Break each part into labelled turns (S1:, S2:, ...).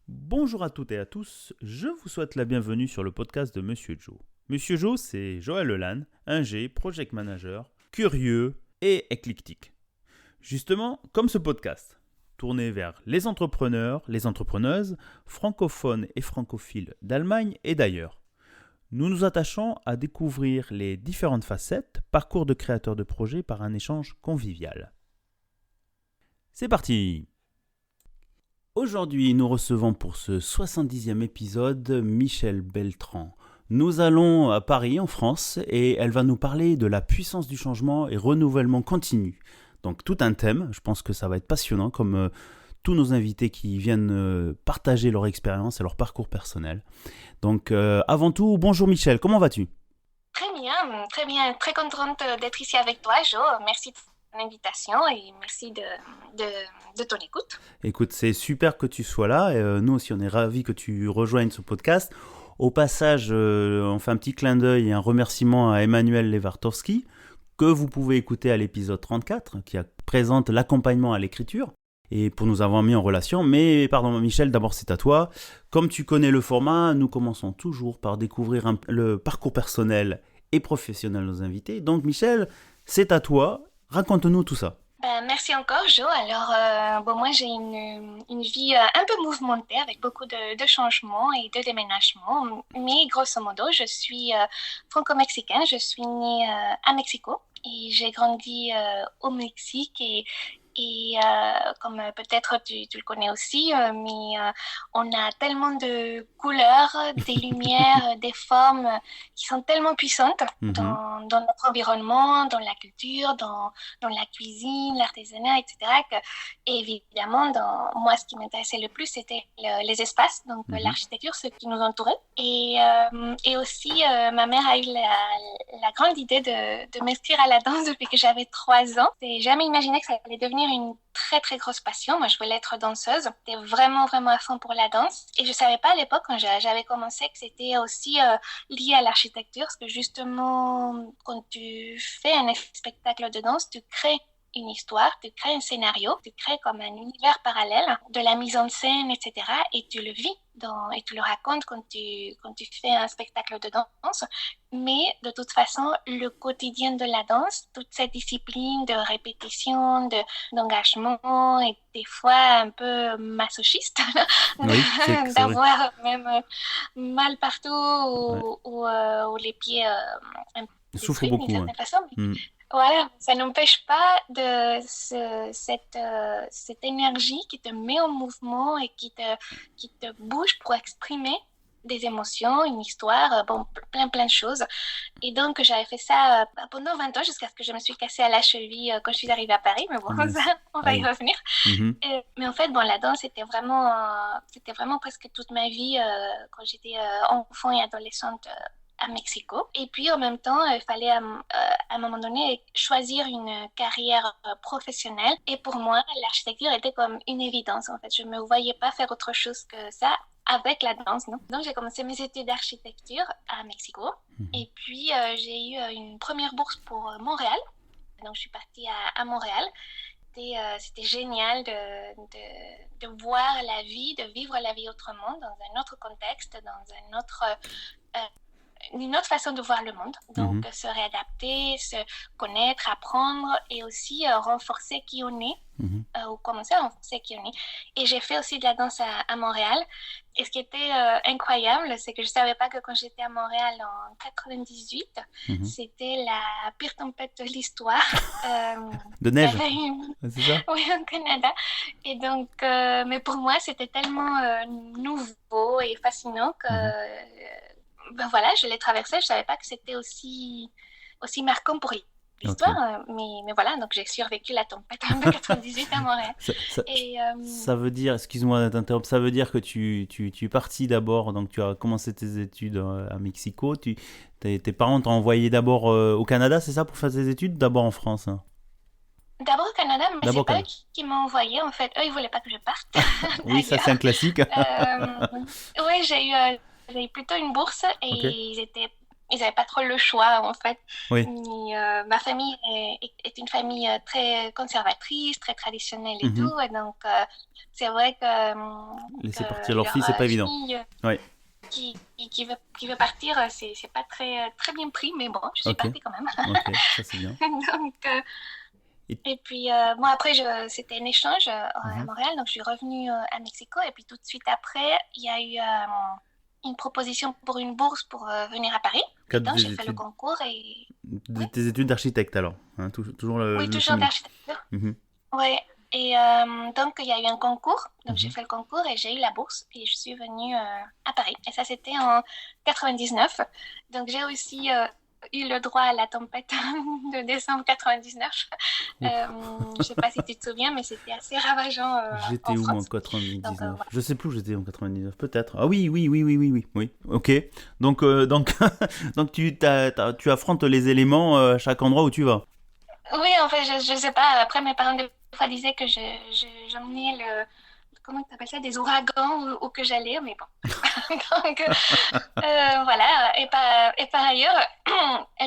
S1: Bonjour à toutes et à tous, je vous souhaite la bienvenue sur le podcast de Monsieur Joe. Monsieur Joe, c'est Joël Lelanne, ingé, project manager, curieux et éclectique. Justement, comme ce podcast, tourné vers les entrepreneurs, les entrepreneuses, francophones et francophiles d'Allemagne et d'ailleurs. Nous nous attachons à découvrir les différentes facettes, parcours de créateurs de projets par un échange convivial. C'est parti! Aujourd'hui, nous recevons pour ce 70e épisode Michèle Beltran. Nous allons à Paris, en France, et elle va nous parler de la puissance du changement et renouvellement continu. Donc tout un thème, je pense que ça va être passionnant, comme tous nos invités qui viennent partager leur expérience et leur parcours personnel. Donc avant tout, bonjour Michèle, comment vas-tu ?
S2: Très bien, très contente d'être ici avec toi, Jo. Merci de l'invitation et merci de ton écoute.
S1: Écoute, c'est super que tu sois là. Et, nous aussi, on est ravis que tu rejoignes ce podcast. Au passage, on fait un petit clin d'œil et un remerciement à Emmanuel Lewartowski, que vous pouvez écouter à l'épisode 34, qui présente l'accompagnement à l'écriture, et pour nous avoir mis en relation. Mais, pardon Michèle, d'abord c'est à toi. Comme tu connais le format, nous commençons toujours par découvrir le parcours personnel et professionnel de nos invités. Donc Michèle, c'est à toi. Raconte-nous tout ça.
S2: Merci encore, Jo. Alors, moi, j'ai une vie un peu mouvementée avec beaucoup de changements et de déménagements. Mais grosso modo, je suis franco-mexicaine. Je suis née à Mexico et j'ai grandi au Mexique. Et comme peut-être tu le connais aussi, mais on a tellement de couleurs, des lumières, des formes qui sont tellement puissantes dans notre environnement, dans la culture, dans la cuisine, l'artisanat, etc. Et évidemment, moi, ce qui m'intéressait le plus, c'était les espaces, donc l'architecture, ce qui nous entourait. Et aussi, ma mère a eu la grande idée de m'inscrire à la danse depuis que j'avais 3 ans. J'ai jamais imaginé que ça allait devenir une très très grosse passion. Moi, je voulais être danseuse. J'étais vraiment vraiment à fond pour la danse. Et je savais pas à l'époque, quand j'avais commencé, que c'était aussi lié à l'architecture. Parce que justement, quand tu fais un spectacle de danse, tu crées une histoire, tu crées un scénario, tu crées comme un univers parallèle de la mise en scène, etc. Et tu le vis et tu le racontes quand tu fais un spectacle de danse. Mais de toute façon, le quotidien de la danse, toute cette discipline de répétition, d'engagement et des fois un peu masochiste,
S1: Oui, c'est
S2: d'avoir même mal partout ou les pieds un peu
S1: souffre
S2: détruits d'une
S1: beaucoup.
S2: certaine façon. Voilà, ça n'empêche pas cette énergie qui te met en mouvement et qui te bouge pour exprimer des émotions, une histoire, plein de choses. Et donc, j'avais fait ça pendant 20 ans jusqu'à ce que je me suis cassée à la cheville quand je suis arrivée à Paris. Mais bon, ça, on va y revenir. Mais en fait, la danse, c'était vraiment presque toute ma vie quand j'étais enfant et adolescente à Mexico. Et puis, en même temps, il fallait à un moment donné choisir une carrière professionnelle. Et pour moi, l'architecture était comme une évidence. En fait, je ne me voyais pas faire autre chose que ça avec la danse, non? Donc, j'ai commencé mes études d'architecture à Mexico. Et puis, j'ai eu une première bourse pour Montréal. Donc, je suis partie à Montréal. C'était génial de voir la vie, de vivre la vie autrement, dans un autre contexte, dans une autre façon de voir le monde. Donc, se réadapter, se connaître, apprendre et aussi renforcer qui on est, ou commencer à renforcer qui on est. Et j'ai fait aussi de la danse à Montréal. Et ce qui était incroyable, c'est que je ne savais pas que quand j'étais à Montréal en 98, c'était la pire tempête de l'histoire.
S1: De neige,
S2: c'est ça? Oui, au Canada. Et donc, mais pour moi, c'était tellement nouveau et fascinant que... voilà, je l'ai traversé. Je ne savais pas que c'était aussi marquant pour l'histoire. Okay. Mais voilà, donc j'ai survécu la tempête de 98 à Montréal.
S1: Ça veut dire, excuse-moi d'interrompre, ça veut dire que tu es parti d'abord, donc tu as commencé tes études à Mexico. Tes parents t'ont envoyé d'abord au Canada, c'est ça, pour faire tes études, d'abord en France, hein?
S2: D'abord au Canada, mais c'est pas eux qui m'ont envoyé. En fait, eux, ils voulaient pas que je parte.
S1: Oui, ça c'est un classique.
S2: Oui, j'ai eu plutôt une bourse et ils étaient ils n'avaient pas trop le choix, en fait.
S1: Oui.
S2: Mais, ma famille est une famille très conservatrice, très traditionnelle et
S1: Mhm.
S2: tout. Et donc, c'est vrai
S1: Laisser partir
S2: que
S1: leur
S2: leur
S1: fille, c'est pas évident.
S2: fille
S1: Oui.
S2: qui veut partir, c'est pas très bien pris, mais bon, je suis
S1: Ok.
S2: partie quand même.
S1: Ok. Ça, c'est bien.
S2: Donc,
S1: Et...
S2: et puis, moi, après, c'était un échange à
S1: Mhm.
S2: Montréal, donc je suis revenue à Mexico. Et puis, tout de suite après, il y a eu une proposition pour une bourse pour venir à Paris. Et
S1: Cadre
S2: donc,
S1: des
S2: j'ai fait le
S1: études.
S2: concours et oui,
S1: Tes études d'architecte, alors. Hein, toujours le
S2: oui,
S1: même
S2: toujours
S1: cheminement.
S2: d'architecture.
S1: Mhm.
S2: Ouais. Et donc, il y a eu un concours. Donc, j'ai
S1: Mhm.
S2: fait le concours et j'ai eu la bourse. Et je suis venue à Paris. Et ça, c'était en 99. Donc, j'ai aussi eu le droit à la tempête de décembre 99.
S1: Ouf.
S2: Je sais pas si tu te souviens, mais c'était assez ravageant en
S1: J'étais où, moi, en
S2: France. Donc,
S1: 99?
S2: voilà.
S1: Je sais plus où j'étais en 99, peut-être. Ah oui, oui, oui, oui, oui, oui. Oui, ok. Donc, donc tu affrontes les éléments à chaque endroit où tu vas.
S2: Oui, en fait, je sais pas. Après, mes parents, des fois, disaient que j'emmenais comment tu appelles ça, des ouragans où que j'allais, mais bon. Donc, voilà. Et par ailleurs,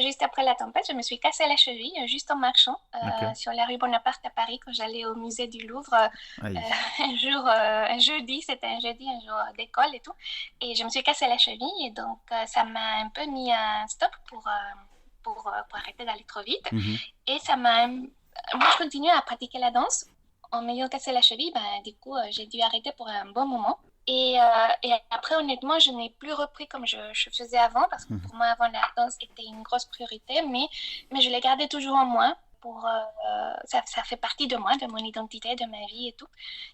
S2: juste après la tempête, je me suis cassé la cheville juste en marchant
S1: Ok.
S2: sur la rue Bonaparte à Paris quand j'allais au musée du Louvre
S1: Aïe.
S2: un jeudi, c'était un jeudi, un jour d'école et tout. Et je me suis cassé la cheville et donc ça m'a un peu mis un stop pour arrêter d'aller trop vite.
S1: Mhm.
S2: Et ça m'a... Moi, je continue à pratiquer la danse. En m'ayant cassé la cheville, ben, du coup, j'ai dû arrêter pour un bon moment. Et après, honnêtement, je n'ai plus repris comme je faisais avant, parce que
S1: Mhm.
S2: pour moi, avant, la danse était une grosse priorité, mais je l'ai gardée toujours en moi. Ça fait partie de moi, de mon identité, de ma vie et tout.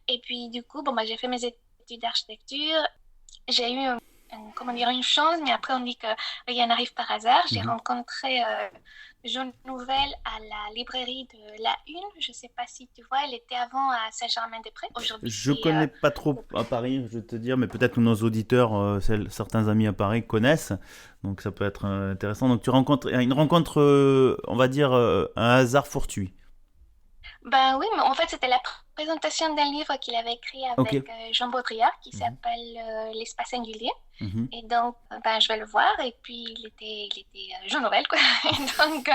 S2: Et puis, du coup, bon, bah, j'ai fait mes études d'architecture. J'ai eu comment dire, une chance, mais après on dit que rien n'arrive par hasard. J'ai
S1: Mhm.
S2: rencontré Jaune Nouvelle à la librairie de La Une. Je ne sais pas si tu vois, elle était avant à Saint-Germain-des-Prés. Aujourd'hui,
S1: Je
S2: c'est
S1: connais pas trop à Paris, je vais te dire, mais peut-être que nos auditeurs, certains amis à Paris connaissent, donc ça peut être intéressant. Donc tu rencontres une rencontre, on va dire un hasard fortuit.
S2: Ben oui, mais en fait, c'était la présentation d'un livre qu'il avait écrit
S1: Ok.
S2: avec Jean Baudrillard qui
S1: Mhm.
S2: s'appelle L'espace singulier.
S1: Mhm.
S2: Et donc, ben, je vais le voir. Et puis, il était Jean Nouvel, quoi. Et donc,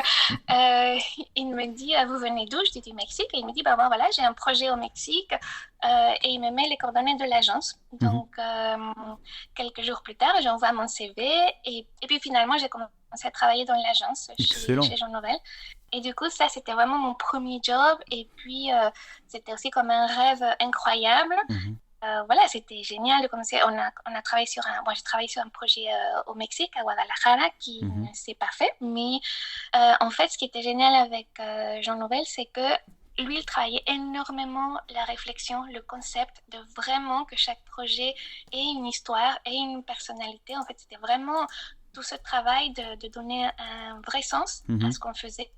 S2: il me dit, vous venez d'où? Je dis du Mexique. Et il me dit, ben voilà, j'ai un projet au Mexique. Et il me met les coordonnées de l'agence.
S1: Mhm.
S2: Donc, quelques jours plus tard, j'envoie mon CV. Et puis, finalement, j'ai commencé à travailler dans l'agence
S1: Excellent.
S2: chez Jean Nouvel. Et du coup, ça, c'était vraiment mon premier job. Et puis, c'était aussi comme un rêve incroyable.
S1: Mhm.
S2: Voilà, c'était génial de commencer. On a travaillé sur bon, j'ai travaillé sur un projet au Mexique, à Guadalajara, qui
S1: Mhm.
S2: ne s'est pas fait. Mais en fait, ce qui était génial avec Jean Nouvel, c'est que lui, il travaillait énormément la réflexion, le concept de vraiment que chaque projet ait une histoire, ait une personnalité. En fait, c'était vraiment tout ce travail de donner un vrai sens à
S1: Mhm.
S2: ce qu'on faisait.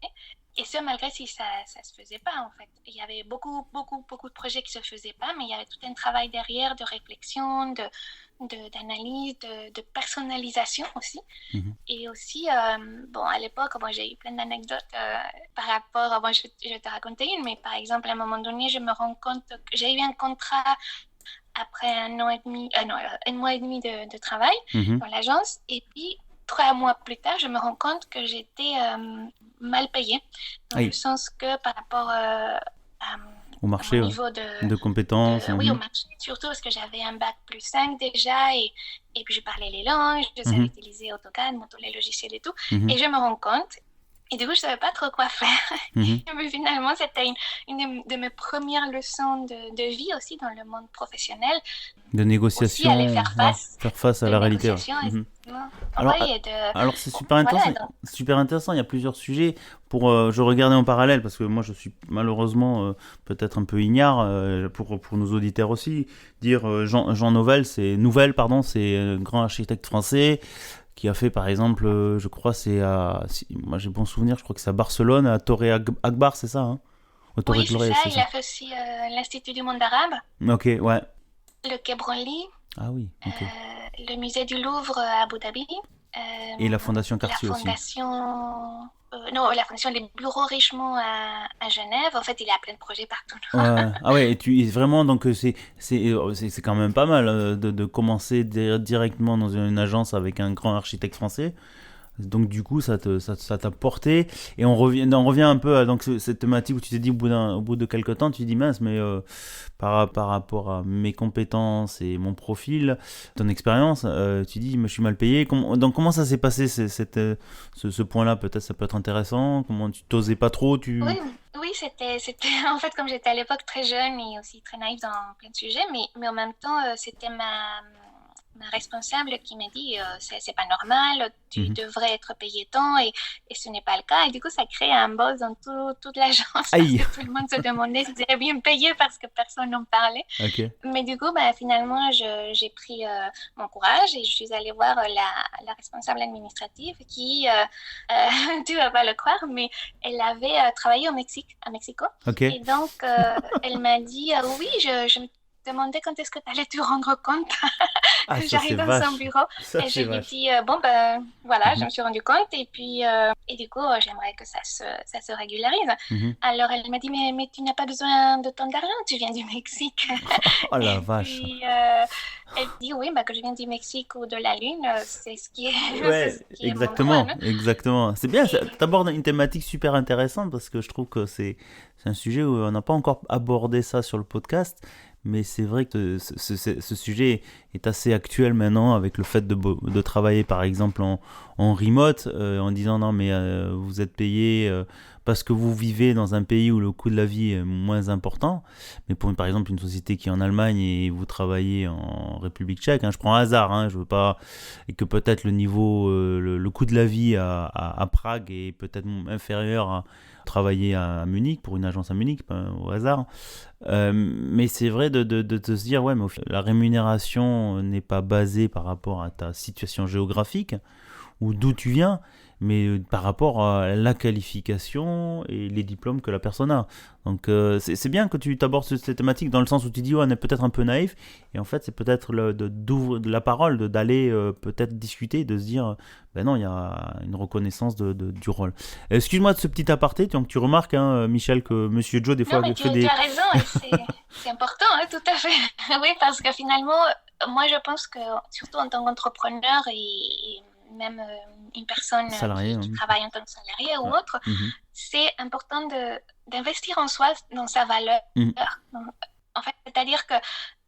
S2: Et ce, malgré si ça se faisait pas, en fait. Il y avait beaucoup, beaucoup, beaucoup de projets qui se faisaient pas, mais il y avait tout un travail derrière de réflexion, d'analyse, de personnalisation aussi.
S1: Mhm.
S2: Et aussi, bon, à l'époque, bon, j'ai eu plein d'anecdotes par rapport, bon, je vais te raconter une, mais par exemple, à un moment donné, je me rends compte que j'ai eu un contrat après un an et demi, non, un mois et demi de travail
S1: Mhm.
S2: dans l'agence. Et puis, 3 mois plus tard, je me rends compte que j'étais mal payée, dans le
S1: Aïe.
S2: sens que par rapport
S1: Au
S2: à mon
S1: marché, ouais.
S2: niveau
S1: De compétences.
S2: oui, au
S1: Mhm.
S2: marché, surtout parce que j'avais un bac plus 5 déjà, et puis je parlais les langues, je savais
S1: Mhm.
S2: utiliser AutoCAD, les logiciels et tout,
S1: Mhm.
S2: et je me rends compte, et du coup, je savais pas trop quoi faire.
S1: Mhm.
S2: Mais finalement, c'était une de mes premières leçons de vie aussi dans le monde professionnel,
S1: De
S2: aussi aller
S1: négociation, ouais. Faire face à
S2: de
S1: la réalité, ouais.
S2: négociation,
S1: Mhm.
S2: effectivement.
S1: Alors,
S2: Oui, et de...
S1: alors c'est super
S2: Voilà,
S1: intéressant.
S2: donc,
S1: Super intéressant. Il y a plusieurs sujets. Je regardais en parallèle parce que moi je suis malheureusement peut-être un peu ignare pour nos auditeurs aussi. Dire Jean Nouvel, c'est un grand architecte français qui a fait par exemple, je crois moi j'ai bon souvenir, je crois que c'est à Barcelone, à Torre Agbar, c'est ça, hein? Au Torre
S2: oui, c'est
S1: Glorias,
S2: ça.
S1: c'est
S2: Il
S1: ça.
S2: a fait aussi l'Institut du monde arabe,
S1: Ok, ouais.
S2: le Quai Branly,
S1: Ah oui, ok.
S2: le musée du Louvre à Abu Dhabi,
S1: Et la Fondation
S2: la
S1: Cartier aussi.
S2: fondation... non, la fondation des bureaux Richemont à Genève. En fait, il a plein de projets partout.
S1: Ouais. Ah ouais, et tu vraiment donc c'est quand même pas mal de commencer directement dans une agence avec un grand architecte français. Donc du coup, ça t'a porté. Et on revient un peu à donc, cette thématique où tu t'es dit au bout de quelques temps, tu te dis mince, mais par rapport à mes compétences et mon profil, ton expérience, tu dis, je suis mal payé. Donc comment ça s'est passé ce point-là? Peut-être ça peut être intéressant. Comment tu t'osais pas trop
S2: Oui, oui, c'était en fait comme j'étais à l'époque très jeune et aussi très naïve dans plein de sujets, mais en même temps, c'était ma responsable qui m'a dit c'est pas normal, tu
S1: Mhm.
S2: devrais être payé tant et ce n'est pas le cas. Et du coup, ça crée un buzz dans toute l'agence parce
S1: Aïe.
S2: que tout le monde se demandait si j'allais bien me payer parce que personne n'en parlait.
S1: Ok.
S2: Mais du coup, bah, finalement, j'ai pris mon courage et je suis allée voir la responsable administrative qui, tu vas pas le croire, mais elle avait travaillé au Mexique, à Mexico.
S1: Ok.
S2: Et donc, elle m'a dit, oui, je me demandais quand est-ce que tu allais te rendre compte.
S1: Ah, ça c'est
S2: J'arrive dans son
S1: vache.
S2: bureau
S1: Ça
S2: et je
S1: c'est
S2: lui
S1: vache.
S2: dis, bon, ben voilà, je
S1: Mhm.
S2: me suis rendu compte et puis, et du coup, j'aimerais que ça se régularise.
S1: Mhm.
S2: Alors, elle m'a dit, mais tu n'as pas besoin de tant d'argent, tu viens du Mexique.
S1: Oh la
S2: Et
S1: vache.
S2: puis, elle dit, oui, bah, que je viens du Mexique ou de la Lune, c'est ce qui est, c'est ce
S1: Ouais,
S2: qui est mon droit,
S1: exactement,
S2: non?
S1: exactement. C'est bien,
S2: Et,
S1: t'abordes une thématique super intéressante parce que je trouve que c'est un sujet où on n'a pas encore abordé ça sur le podcast, mais c'est vrai que ce sujet est assez actuel maintenant avec le fait de travailler par exemple en remote, en disant non mais vous êtes payé parce que vous vivez dans un pays où le coût de la vie est moins important, mais pour par exemple une société qui est en Allemagne et vous travaillez en République tchèque, hein, je prends un hasard, hein, je veux pas et que peut-être le niveau, le coût de la vie à Prague est peut-être inférieur à travailler à Munich pour une agence à Munich, au hasard. Mais c'est vrai de te se dire, ouais, mais la rémunération n'est pas basée par rapport à ta situation géographique ou d'où tu viens, mais par rapport à la qualification et les diplômes que la personne a. Donc c'est bien que tu t'abordes cette thématique dans le sens où tu dis, ouais, on est peut-être un peu naïf, et en fait c'est peut-être d'ouvrir de la parole, d'aller peut-être discuter, de se dire, ben non, il y a une reconnaissance du rôle. Excuse-moi de ce petit aparté, donc tu remarques, hein, Michel, que Monsieur Joe des
S2: non,
S1: fois
S2: mais
S1: fait
S2: tu
S1: des...
S2: as raison et c'est important, hein, tout à fait. Oui, parce que finalement, moi, je pense que surtout en tant qu'entrepreneur et même une personne
S1: salariés.
S2: qui travaille en tant que salarié ou
S1: Ouais.
S2: autre,
S1: Mhm.
S2: c'est important d'investir en soi, dans sa valeur.
S1: Mhm.
S2: En fait, c'est-à-dire que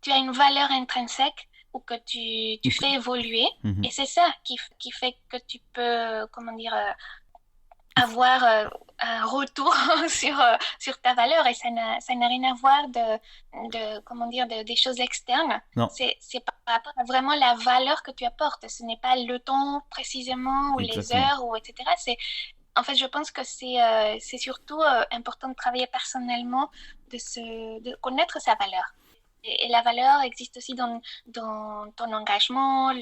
S2: tu as une valeur intrinsèque ou que tu
S1: Ok.
S2: fais évoluer
S1: Mhm.
S2: et c'est ça qui fait que tu peux, comment dire, avoir un retour sur ta valeur et ça n'a rien à voir comment dire, des choses externes.
S1: Non,
S2: C'est par rapport à vraiment la valeur que tu apportes. Ce n'est pas le temps précisément ou les
S1: exactement.
S2: heures ou etc. En fait, je pense que c'est surtout important de travailler personnellement, de connaître sa valeur. Et la valeur existe aussi dans ton engagement,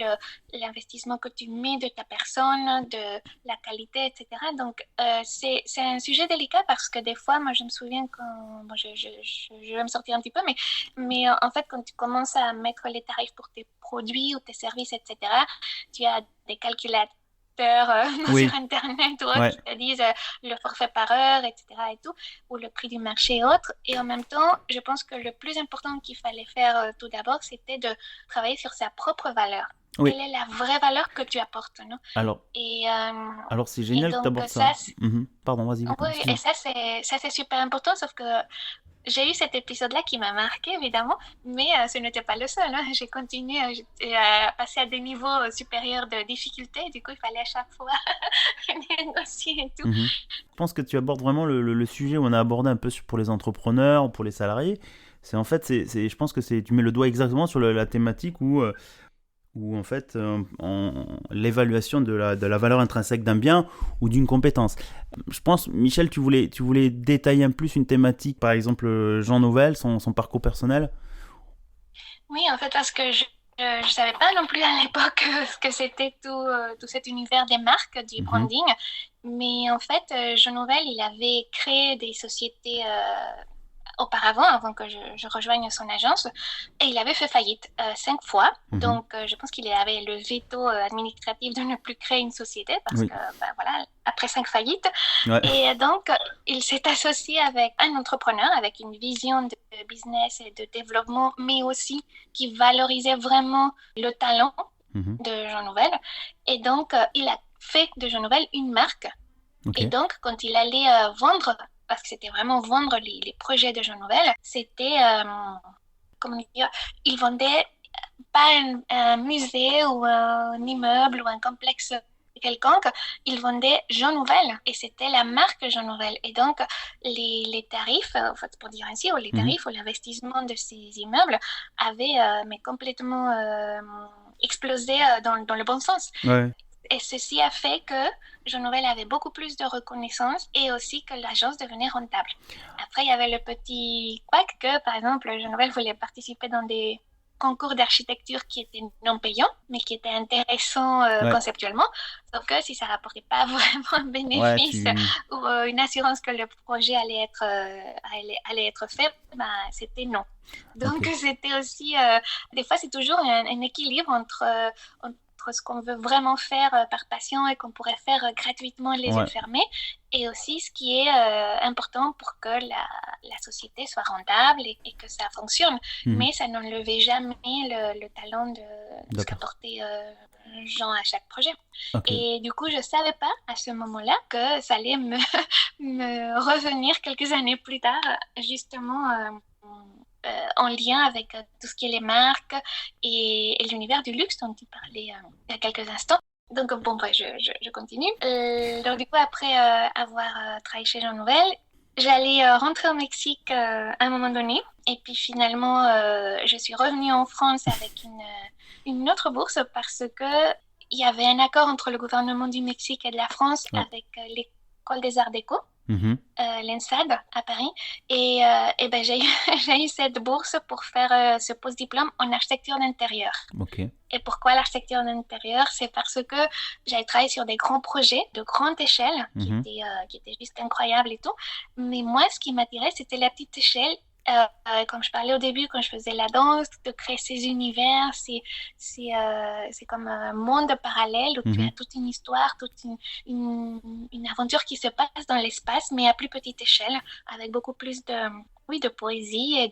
S2: l'investissement que tu mets de ta personne, de la qualité, etc. Donc, c'est un sujet délicat parce que des fois, moi, je me souviens quand, bon, je vais me sortir un petit peu, mais en fait, quand tu commences à mettre les tarifs pour tes produits ou tes services, etc., tu as des calculateurs sur
S1: Oui,
S2: Internet ou autres
S1: ouais.
S2: qui te disent le forfait par heure, etc. et tout, ou le prix du marché et autres. Et en même temps, je pense que le plus important qu'il fallait faire tout d'abord, c'était de travailler sur sa propre valeur.
S1: Oui.
S2: Quelle est la vraie valeur que tu apportes, non?
S1: Alors,
S2: Et,
S1: alors c'est
S2: et
S1: génial que tu
S2: donc,
S1: abordes ça. Mhm. Pardon, vas-y,
S2: oui, et
S1: excuse-moi.
S2: ça, c'est super important, sauf que j'ai eu cet épisode-là qui m'a marqué, évidemment, mais ce n'était pas le seul, hein. J'ai continué à passer à des niveaux supérieurs de difficulté. Du coup, il fallait à chaque fois négocier et tout.
S1: Mhm. Je pense que tu abordes vraiment le sujet où on a abordé un peu pour les entrepreneurs ou pour les salariés. C'est en fait, je pense que tu mets le doigt exactement sur la thématique où en fait, l'évaluation de la valeur intrinsèque d'un bien ou d'une compétence. Je pense, Michel, tu voulais détailler un plus une thématique, par exemple Jean Nouvel, son parcours personnel.
S2: Oui, en fait, parce que je savais pas non plus à l'époque ce que c'était tout cet univers des marques, du
S1: Mhm.
S2: branding. Mais en fait, Jean Nouvel, il avait créé des sociétés auparavant, avant que je rejoigne son agence, et il avait fait faillite 5 fois.
S1: Mhm.
S2: Donc, je pense qu'il avait le veto administratif de ne plus créer une société parce
S1: Oui.
S2: que, ben, voilà, après 5 faillites.
S1: Ouais.
S2: Et donc, il s'est associé avec un entrepreneur avec une vision de business et de développement, mais aussi qui valorisait vraiment le talent
S1: Mhm.
S2: de Jean Nouvel. Et donc, il a fait de Jean Nouvel une marque.
S1: Ok.
S2: Et donc, quand il allait vendre, parce que c'était vraiment vendre les projets de Jean Nouvel, c'était, comment dire, il vendait pas un musée ou un immeuble ou un complexe quelconque, il vendait Jean Nouvel et c'était la marque Jean Nouvel. Et donc, les tarifs, en fait, pour dire ainsi, ou les
S1: Mhm.
S2: tarifs ou l'investissement de ces immeubles avaient mais complètement explosé dans le bon sens.
S1: Ouais.
S2: Et ceci a fait que Jean Nouvel avait beaucoup plus de reconnaissance et aussi que l'agence devenait rentable. Après, il y avait le petit couac que, par exemple, Jean Nouvel voulait participer dans des concours d'architecture qui étaient non payants, mais qui étaient intéressants
S1: Ouais.
S2: conceptuellement. Sauf que si ça rapportait pas vraiment un
S1: Ouais,
S2: bénéfice
S1: tu.
S2: ou une assurance que le projet allait être fait, ben, c'était non.
S1: Ok.
S2: Donc, c'était aussi, des fois, c'est toujours un équilibre entre ce qu'on veut vraiment faire par passion et qu'on pourrait faire gratuitement les yeux
S1: Ouais.
S2: fermés, et aussi ce qui est important pour que la société soit rentable et que ça fonctionne.
S1: Mhm.
S2: Mais ça n'enlevait jamais le talent de
S1: De
S2: ce
S1: la personne.
S2: qu'apportait Jean à chaque projet.
S1: Ok.
S2: Et du coup, je ne savais pas à ce moment-là que ça allait me revenir quelques années plus tard, justement en lien avec tout ce qui est les marques et l'univers du luxe dont tu parlais il y a quelques instants. Donc, bon, bref, je continue. Donc, du coup, après avoir travaillé chez Jean Nouvel, j'allais rentrer au Mexique à un moment donné. Et puis, finalement, je suis revenue en France avec une autre bourse parce que il y avait un accord entre le gouvernement du Mexique et de la France
S1: Ouais.
S2: avec l'école des arts déco,
S1: Mhm.
S2: l'ENSAD à Paris. Et ben, j'ai eu, j'ai eu cette bourse pour faire ce post-diplôme en architecture d'intérieur.
S1: Ok.
S2: Et pourquoi l'architecture d'intérieur? C'est parce que j'avais travaillé sur des grands projets de grande échelle
S1: Mhm.
S2: qui étaient juste incroyables et tout. Mais moi, ce qui m'attirait, c'était la petite échelle. Comme je parlais au début, quand je faisais la danse, de créer ces univers, c'est comme un monde parallèle où tu
S1: Mhm.
S2: as toute une histoire, une aventure qui se passe dans l'espace, mais à plus petite échelle, avec beaucoup plus oui, de poésie et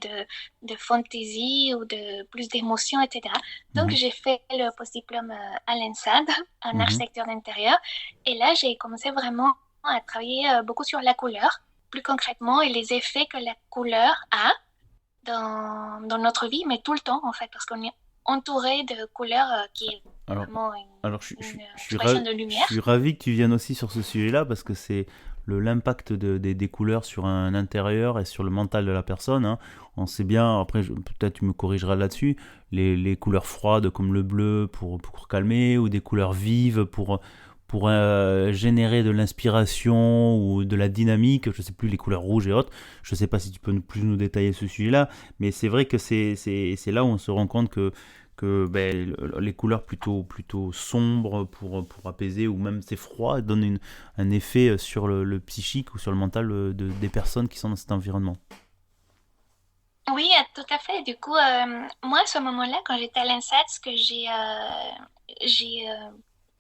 S2: de fantaisie ou de plus d'émotion, etc. Donc,
S1: Mhm.
S2: j'ai fait le post-diplôme à l'ENSAD, en
S1: Mhm.
S2: architecture d'intérieur. Et là, j'ai commencé vraiment à travailler beaucoup sur la couleur, plus concrètement, et les effets que la couleur a dans notre vie, mais tout le temps, en fait, parce qu'on est entouré de couleurs qui est
S1: Alors,
S2: vraiment
S1: alors
S2: une expression de
S1: je
S2: lumière.
S1: suis ravi que tu viennes aussi sur ce sujet-là parce que c'est l'impact des couleurs sur un intérieur et sur le mental de la personne, hein. On sait bien, après peut-être tu me corrigeras là-dessus, les couleurs froides comme le bleu pour calmer ou des couleurs vives pour générer de l'inspiration ou de la dynamique, je sais plus, les couleurs rouges et autres. Je sais pas si tu peux plus nous détailler ce sujet-là, mais c'est vrai que c'est là où on se rend compte que ben, les couleurs plutôt sombres pour apaiser ou même c'est froid donnent un effet sur le psychique ou sur le mental des personnes qui sont dans cet environnement.
S2: Oui, tout à fait. Du coup, moi, à ce moment-là, quand j'étais à l'INSEAD, ce que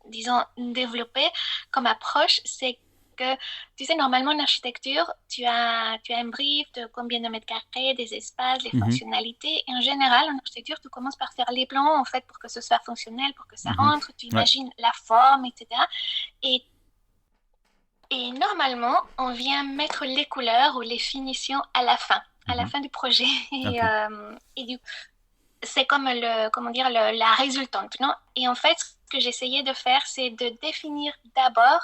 S2: disons, développé comme approche, c'est que, tu sais, normalement, en architecture, tu as un brief de combien de mètres carrés, des espaces, les
S1: Mhm,
S2: fonctionnalités. Et en général, en architecture, tu commences par faire les plans, en fait, pour que ce soit fonctionnel, pour que ça
S1: mhm.
S2: rentre. Tu
S1: Ouais.
S2: imagines la forme, etc. Et, et normalement, on vient mettre les couleurs ou les finitions à la
S1: Mhm.
S2: fin du projet.
S1: Ok.
S2: Et du c'est comme comment dire, la résultante, non? Et en fait, ce que j'essayais de faire, c'est de définir d'abord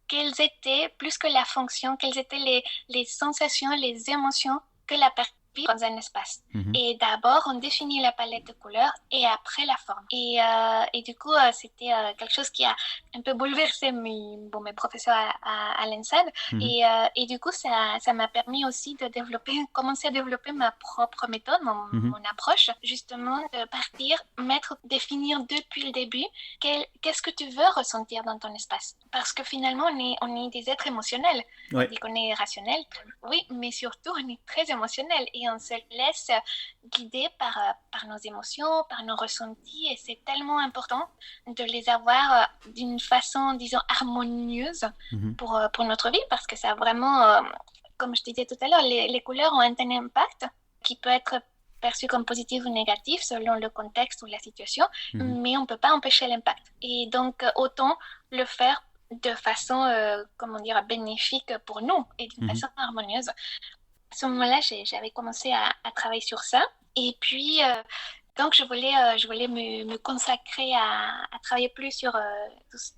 S2: quelles étaient, plus que la fonction, quelles étaient les sensations, les émotions que la personne vit dans un espace.
S1: Mhm.
S2: Et d'abord, on définit la palette de couleurs et après la forme. Et du coup, c'était quelque chose qui a un peu bouleversé mes professeurs à l'ENSAD.
S1: Mhm.
S2: Et du coup, ça m'a permis aussi de commencer à développer ma propre méthode,
S1: Mhm.
S2: mon approche, justement, de partir, définir depuis le début qu'est-ce que tu veux ressentir dans ton espace. Parce que finalement, on est des êtres émotionnels. On
S1: Ouais.
S2: dit qu'on est rationnel, oui, mais surtout, on est très émotionnel et on se laisse guider par nos émotions, par nos ressentis. Et c'est tellement important de les avoir d'une façon, disons, harmonieuse
S1: Mhm.
S2: pour notre vie parce que ça a vraiment, comme je disais tout à l'heure, les couleurs ont un tel impact qui peut être perçu comme positif ou négatif selon le contexte ou la situation,
S1: Mhm.
S2: mais on ne peut pas empêcher l'impact. Et donc, autant le faire de façon, comment dire, bénéfique pour nous et d'une
S1: Mhm.
S2: façon harmonieuse. À ce moment-là, j'avais commencé à travailler sur ça. Et puis, donc, je voulais me consacrer à travailler plus sur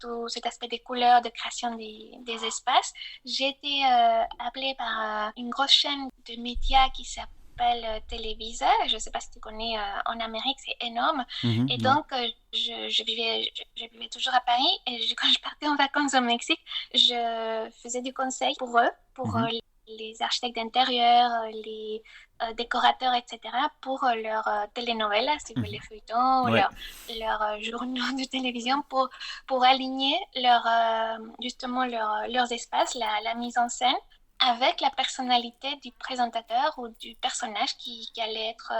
S2: tout cet aspect des couleurs, de création des espaces. J'ai été appelée par une grosse chaîne de médias qui s'appelle Televisa. Je ne sais pas si tu connais, en Amérique, c'est énorme.
S1: Mhm.
S2: Et
S1: Non.
S2: donc, je vivais toujours à Paris. Et quand je partais en vacances au Mexique, je faisais du conseil pour eux, pour
S1: Mhm.
S2: les architectes d'intérieur, les décorateurs, etc., pour leurs telenovelas, si vous voulez, les
S1: Mhm.
S2: feuilletons,
S1: Ouais.
S2: leurs journaux de télévision, pour aligner justement leurs espaces, la mise en scène, avec la personnalité du présentateur ou du personnage qui allait être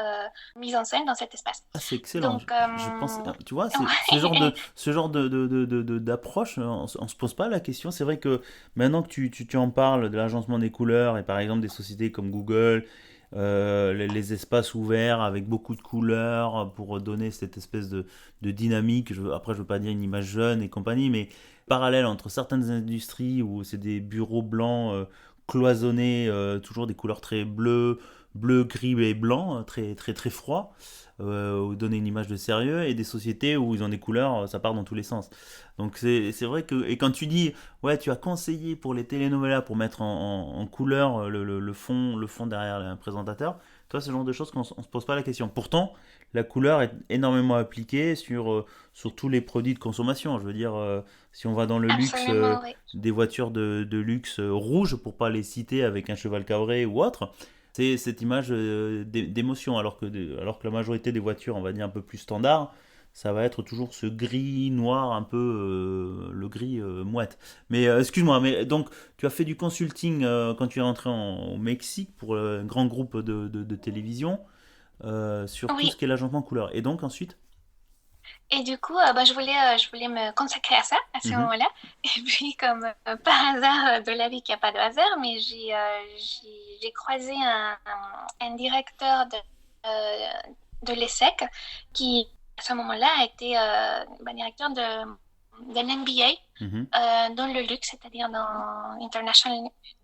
S2: mis en scène dans cet espace.
S1: Ah, c'est excellent.
S2: Donc,
S1: Je pense, tu vois, c'est
S2: ouais,
S1: ce genre d'approche, on se pose pas la question. C'est vrai que maintenant que tu en parles de l'agencement des couleurs et par exemple des sociétés comme Google, les espaces ouverts avec beaucoup de couleurs pour donner cette espèce de dynamique. Après, je veux pas dire une image jeune et compagnie, mais parallèle entre certaines industries où c'est des bureaux blancs cloisonnés, toujours des couleurs très bleu, gris et blanc, très très très froid, donner une image de sérieux, et des sociétés où ils ont des couleurs, ça part dans tous les sens. Donc c'est vrai que, et quand tu dis, ouais, tu as conseillé pour les telenovelas pour mettre en couleur le fond derrière un présentateur, toi, c'est le genre de choses on se pose pas la question. Pourtant, la couleur est énormément appliquée sur tous les produits de consommation. Je veux dire, si on va dans le luxe,
S2: absolument, oui.
S1: des voitures de luxe rouges, pour pas les citer avec un cheval cabré ou autre, c'est cette image d'émotion, alors que la majorité des voitures, on va dire un peu plus standard, ça va être toujours ce gris noir, un peu le gris mouette. Mais excuse-moi, mais donc tu as fait du consulting quand tu es rentré au Mexique pour un grand groupe de télévision sur tout
S2: Oui,
S1: ce qui est l'agencement couleur. Et donc ensuite.
S2: et du coup, bah, je voulais me consacrer à ça à ce
S1: Mhm.
S2: moment-là. Et puis, comme par hasard de la vie, qu'il n'y a pas de hasard, mais j'ai croisé un directeur de l'ESSEC qui, à ce moment-là, a été bah, directeur d'un MBA
S1: Mhm.
S2: dans le luxe, c'est-à-dire dans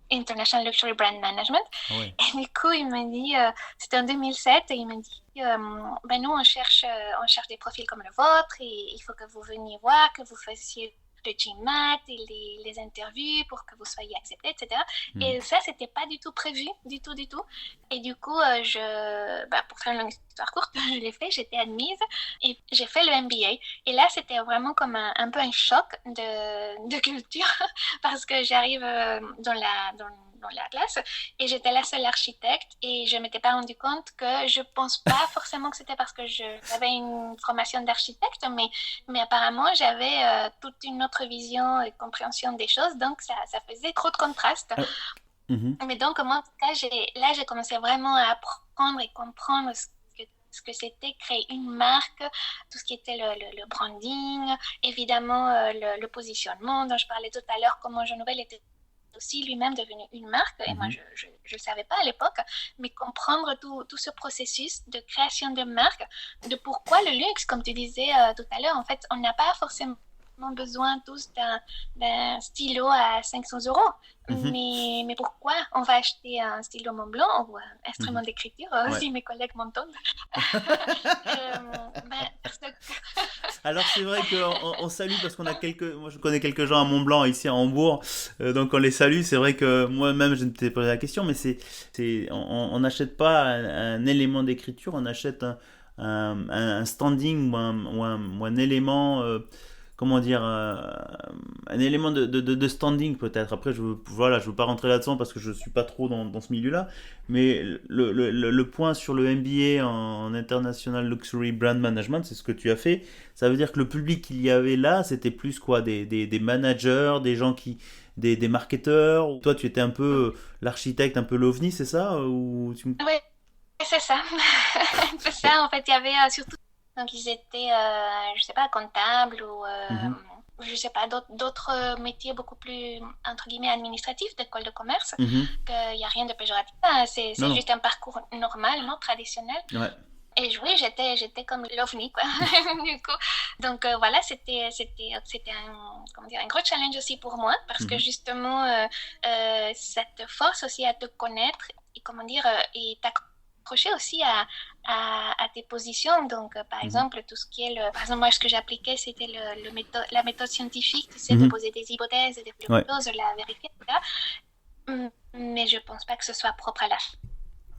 S2: International Luxury Brand Management.
S1: Ah ouais.
S2: Et du coup, il m'a dit, c'était en 2007, et il m'a dit, ben nous, on cherche des profils comme le vôtre, et il faut que vous veniez voir, que vous fassiez le GMAT et les interviews pour que vous soyez accepté, etc.
S1: Mhm.
S2: Et ça, c'était pas du tout prévu, du tout, du tout. Et du coup, bah, pour faire une longue histoire courte, je l'ai fait, j'étais admise, et j'ai fait le MBA. Et là, c'était vraiment comme un peu un choc de culture, parce que j'arrive dans la classe, et j'étais la seule architecte, et je m'étais pas rendu compte que je pense pas forcément que c'était parce que j'avais une formation d'architecte, mais apparemment j'avais toute une autre vision et compréhension des choses, donc ça faisait trop de contraste.
S1: Ah, mhm.
S2: Mais donc moi en tout cas là j'ai commencé vraiment à apprendre et comprendre ce que c'était créer une marque, tout ce qui était le branding, évidemment le positionnement dont je parlais tout à l'heure, comment Jean Nouvel était aussi lui-même devenu une marque, et moi
S1: Mhm.
S2: je ne savais pas à l'époque, mais comprendre tout ce processus de création de marque, de pourquoi le luxe, comme tu disais tout à l'heure, en fait, on n'a pas forcément besoin tous d'un stylo à 500 euros.
S1: Mhm.
S2: Mais pourquoi on va acheter un stylo Montblanc ou un instrument
S1: Mhm.
S2: d'écriture,
S1: Ouais.
S2: si mes collègues m'entendent? Ben, parce que...
S1: Alors c'est vrai qu'on salue parce qu'on a moi je connais quelques gens à Mont-Blanc ici à Hambourg, donc on les salue. C'est vrai que moi-même je ne t'ai posé la question, mais on n'achète pas un élément d'écriture, on achète un standing ou un élément, comment dire, un élément de standing peut-être. Après voilà, je veux pas rentrer là-dedans parce que je suis pas trop dans ce milieu-là, mais le point sur le MBA en International Luxury Brand Management, c'est ce que tu as fait. Ça veut dire que le public qu'il y avait là, c'était plus quoi, des managers, des gens des marketeurs. Toi, tu étais un peu l'architecte, un peu l'ovni, c'est ça ou
S2: Oui, c'est ça. C'est
S1: Et-
S2: ça, en fait, il y avait surtout, donc ils étaient, je sais pas, comptables ou,
S1: Mhm.
S2: je sais pas, d'autres métiers beaucoup plus, entre guillemets, administratifs, d'école de commerce,
S1: Mhm.
S2: qu'il n'y a rien de péjoratif. Hein.
S1: Non,
S2: C'est
S1: non.
S2: juste un parcours normal, non, traditionnel.
S1: Ouais.
S2: Et oui, j'étais comme l'ovni, quoi. Du coup, donc voilà, c'était comment dire, un gros challenge aussi pour moi parce que
S1: Mhm.
S2: justement, ça te force aussi à te connaître et comment dire, et t'accrocher aussi à tes positions. Donc, par
S1: Mhm.
S2: exemple, tout ce qui est par exemple, moi, ce que j'appliquais, c'était la méthode scientifique, tu sais, de
S1: Mhm.
S2: poser des hypothèses, de développer
S1: Ouais.
S2: des choses, de la vérifier, etc. Mais je pense pas que ce soit propre à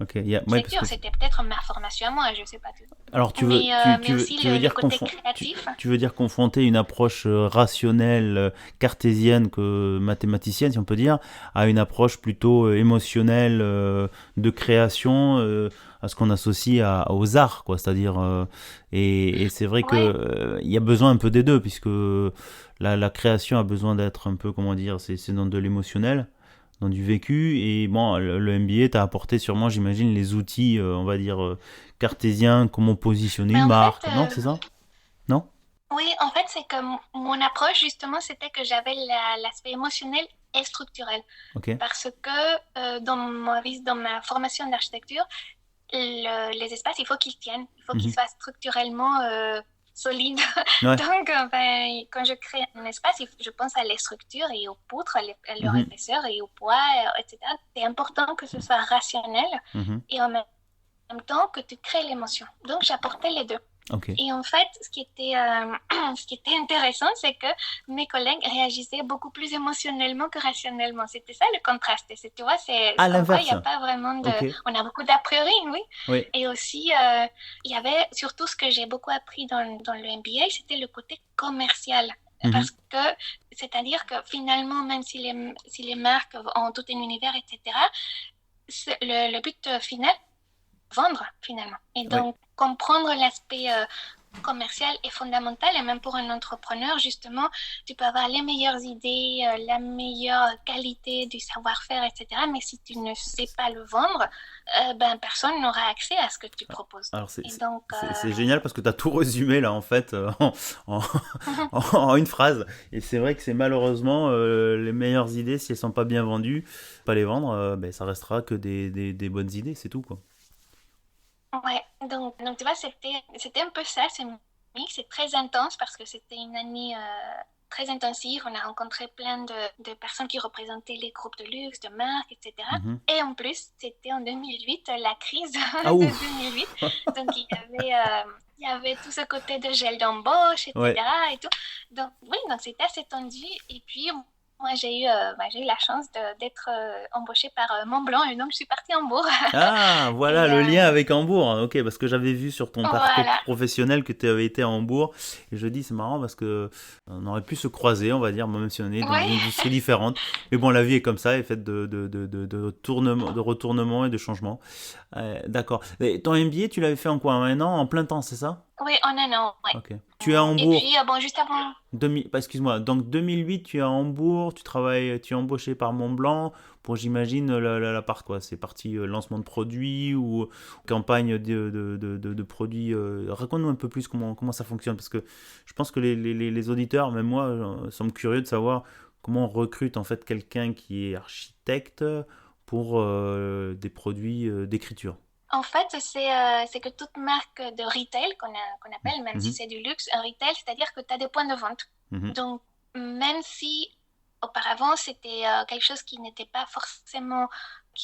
S1: Ok. Ouais, parce
S2: l'architecture.
S1: que
S2: C'était peut-être ma formation à moi, je sais pas tout.
S1: alors
S2: Mais aussi
S1: tu veux
S2: le
S1: dire
S2: côté créatif.
S1: tu veux dire confronter une approche rationnelle, cartésienne que mathématicienne, si on peut dire, à une approche plutôt émotionnelle, de création, à ce qu'on associe aux arts, quoi. C'est-à-dire, et c'est vrai que
S2: Ouais,
S1: il y a besoin un peu des deux, puisque la création a besoin d'être un peu, comment dire, c'est dans de l'émotionnel, dans du vécu. Et bon, le MBA t'a apporté sûrement, j'imagine, les outils, on va dire, cartésiens, comment positionner
S2: mais
S1: une
S2: en fait,
S1: marque. Non, c'est ça? Non?
S2: oui, en fait, c'est que mon approche, justement, c'était que j'avais l'aspect émotionnel et structurel.
S1: Ok.
S2: Parce que dans ma formation d'architecture, les espaces, il faut qu'ils tiennent, il faut qu'ils
S1: Mhm.
S2: soient structurellement solides.
S1: Ouais.
S2: Donc, quand je crée un espace, je pense à les structures et aux poutres, à leur
S1: Mhm.
S2: épaisseur et au poids, etc. C'est important que ce soit rationnel
S1: Mhm.
S2: et en même temps que tu crées l'émotion. Donc, j'apportais les deux.
S1: Ok.
S2: Et en fait, ce qui était intéressant, c'est que mes collègues réagissaient beaucoup plus émotionnellement que rationnellement. C'était ça le contraste. Tu vois, c'est
S1: À
S2: comme quoi il n'y
S1: l'inverse.
S2: a pas vraiment de...
S1: Ok.
S2: On a beaucoup d'a priori, oui.
S1: Oui.
S2: Et aussi, il y avait surtout ce que j'ai beaucoup appris dans le MBA, c'était le côté commercial.
S1: Mhm.
S2: Parce que, c'est-à-dire que finalement, même si les marques ont tout un univers, etc., le but final, vendre finalement. Et
S1: Oui.
S2: donc, comprendre l'aspect commercial est fondamental. Et même pour un entrepreneur, justement, tu peux avoir les meilleures idées, la meilleure qualité du savoir-faire, etc. Mais si tu ne sais pas le vendre, personne n'aura accès à ce que tu proposes.
S1: Alors
S2: Et donc,
S1: c'est génial parce que tu as tout résumé là en fait, en, en une phrase. Et c'est vrai que c'est malheureusement les meilleures idées, si elles sont pas bien vendues, pas les vendre, ben, ça restera que des bonnes idées, c'est tout quoi.
S2: ouais, donc tu vois, c'était un peu ça, ce mix. C'est très intense parce que c'était une année très intensive. On a rencontré plein de personnes qui représentaient les groupes de luxe, de marques, etc.
S1: Mhm.
S2: Et en plus, c'était en 2008, la crise
S1: Ah
S2: de
S1: ouf.
S2: 2008. Donc il y avait tout ce côté de gel d'embauche,
S1: Ouais.
S2: etc. Et tout. Donc oui, donc c'était assez tendu. Et puis moi, j'ai eu la chance d'être embauchée par Montblanc et donc je suis partie en Bourg.
S1: Ah, voilà
S2: Et
S1: le lien avec Hambourg. Ok, parce que j'avais vu sur ton parcours
S2: voilà.
S1: professionnel que tu avais été à Hambourg. Et je dis, c'est marrant parce que on aurait pu se croiser, on va dire, même si on est dans
S2: Oui,
S1: des industries différentes. Mais bon, la vie est comme ça, elle est faite de retournements et de changements. D'accord. Et ton MBA, tu l'avais fait en quoi? En un an, en plein temps, c'est ça?
S2: oui, en un an, ouais.
S1: Ok. Tu es à
S2: Et
S1: Hambourg.
S2: puis, bon, juste avant,
S1: Excuse-moi, donc 2008, tu es à Hambourg, tu es embauché par Montblanc pour, j'imagine, la part quoi? C'est partie lancement de produits ou campagne de produits. Raconte-nous un peu plus comment ça fonctionne, parce que je pense que les auditeurs, même moi, sont curieux de savoir comment on recrute en fait quelqu'un qui est architecte pour des produits d'écriture.
S2: en fait, c'est que toute marque de retail qu'on appelle, même si
S1: Mhm,
S2: c'est du luxe, un retail, c'est-à-dire que tu as des points de vente.
S1: mhm,
S2: Donc, même si auparavant, c'était quelque chose qui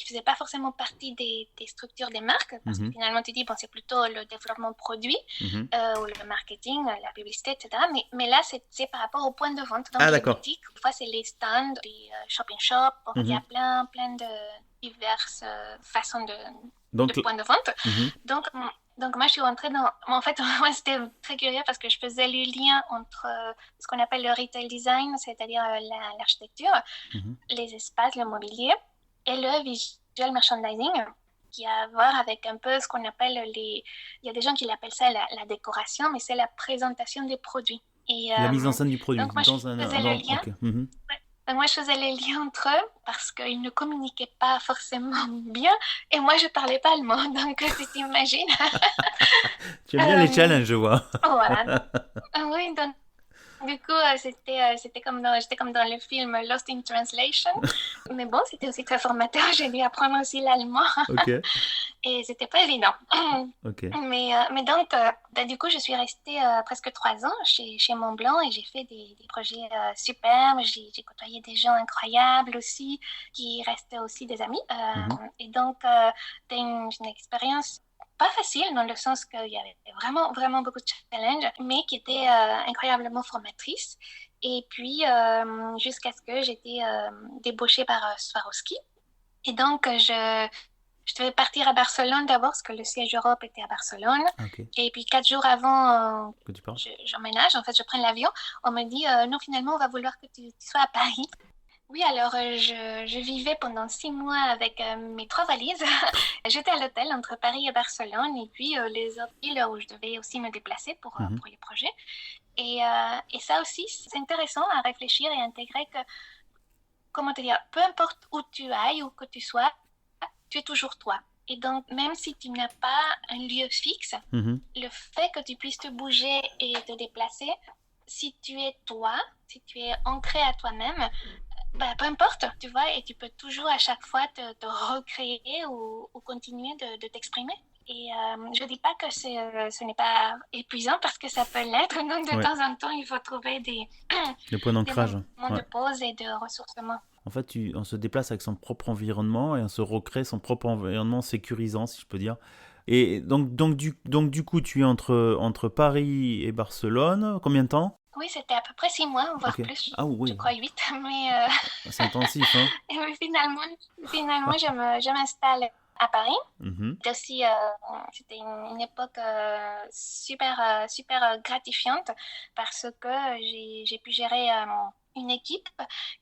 S2: faisait pas forcément partie des structures des marques, parce que
S1: mhm,
S2: finalement, tu dis, bon, c'est plutôt le développement de produits,
S1: mhm.
S2: ou le marketing, la publicité, etc. Mais là, c'est par rapport aux points de vente.
S1: Ah
S2: Donc, les
S1: d'accord.
S2: boutiques, des fois, c'est les stands, les shop-in-shop. Bon, il y a
S1: Mhm.
S2: plein de diverses façons de
S1: Donc,
S2: points de vente.
S1: mhm,
S2: Donc, moi, je suis rentrée dans... En fait, moi, c'était très curieux parce que je faisais le lien entre ce qu'on appelle le retail design, c'est-à-dire l'architecture,
S1: mhm.
S2: les espaces, le mobilier, et le visual merchandising, qui a à voir avec un peu ce qu'on appelle les... Il y a des gens qui l'appellent ça la décoration, mais c'est la présentation des produits. Et
S1: La mise en scène du produit
S2: donc, moi, je
S1: dans un
S2: faisais le lien.
S1: ok. Mhm.
S2: Ouais. Donc, moi, je faisais les liens entre eux parce qu'ils ne communiquaient pas forcément bien et moi, je parlais pas allemand. Donc, tu t'imagines.
S1: Tu aimes bien les
S2: Euh,
S1: challenges, je vois.
S2: voilà. Oui, donc Du coup, j'étais comme dans le film Lost in Translation. Mais bon, c'était aussi très formateur. J'ai dû apprendre aussi l'allemand
S1: Ok,
S2: et c'était pas évident.
S1: ok.
S2: Mais donc, du coup, je suis restée presque 3 ans chez Montblanc et j'ai fait des projets superbes. J'ai côtoyé des gens incroyables aussi, qui restaient aussi des amis.
S1: Mhm.
S2: Et donc, c'était une expérience pas facile dans le sens qu'il y avait vraiment, vraiment beaucoup de challenges, mais qui était incroyablement formatrice. Et puis, jusqu'à ce que j'étais débauchée par Swarovski. Et donc, je devais partir à Barcelone d'abord, parce que le siège Europe était à Barcelone.
S1: Ah, ok.
S2: Et puis 4 jours avant
S1: Que tu parles?
S2: j'emménage, en fait, je prends l'avion, on me dit non, finalement, on va vouloir que tu sois à Paris. Oui, alors je vivais pendant 6 mois avec mes 3 valises. J'étais à l'hôtel entre Paris et Barcelone, et puis les autres villes où je devais aussi me déplacer
S1: Mhm.
S2: pour les projets. Et ça aussi, c'est intéressant à réfléchir et intégrer que, comment te dire, peu importe où tu ailles ou que tu sois, tu es toujours toi. Et donc, même si tu n'as pas un lieu fixe,
S1: Mhm.
S2: le fait que tu puisses te bouger et te déplacer, si tu es toi, si tu es ancré à toi-même, bah, peu importe, tu vois, et tu peux toujours à chaque fois te recréer ou continuer de t'exprimer. Et je ne dis pas que ce n'est pas épuisant parce que ça peut l'être. Donc, de
S1: Ouais,
S2: temps en temps, il faut trouver
S1: le point
S2: des
S1: d'ancrage.
S2: moments
S1: Ouais.
S2: de pause et de ressourcement.
S1: En fait, on se déplace avec son propre environnement et on se recrée son propre environnement sécurisant, si je peux dire. Et donc du coup, tu es entre Paris et Barcelone. Combien de temps?
S2: Oui, c'était à peu près 6 mois, voire
S1: Ok.
S2: plus.
S1: Ah
S2: Je
S1: oui,
S2: crois 8. Mais,
S1: c'est intensif, hein?
S2: mais finalement je m'installe à Paris.
S1: Mhm.
S2: C'était aussi, c'était une époque super, super gratifiante parce que j'ai pu gérer une équipe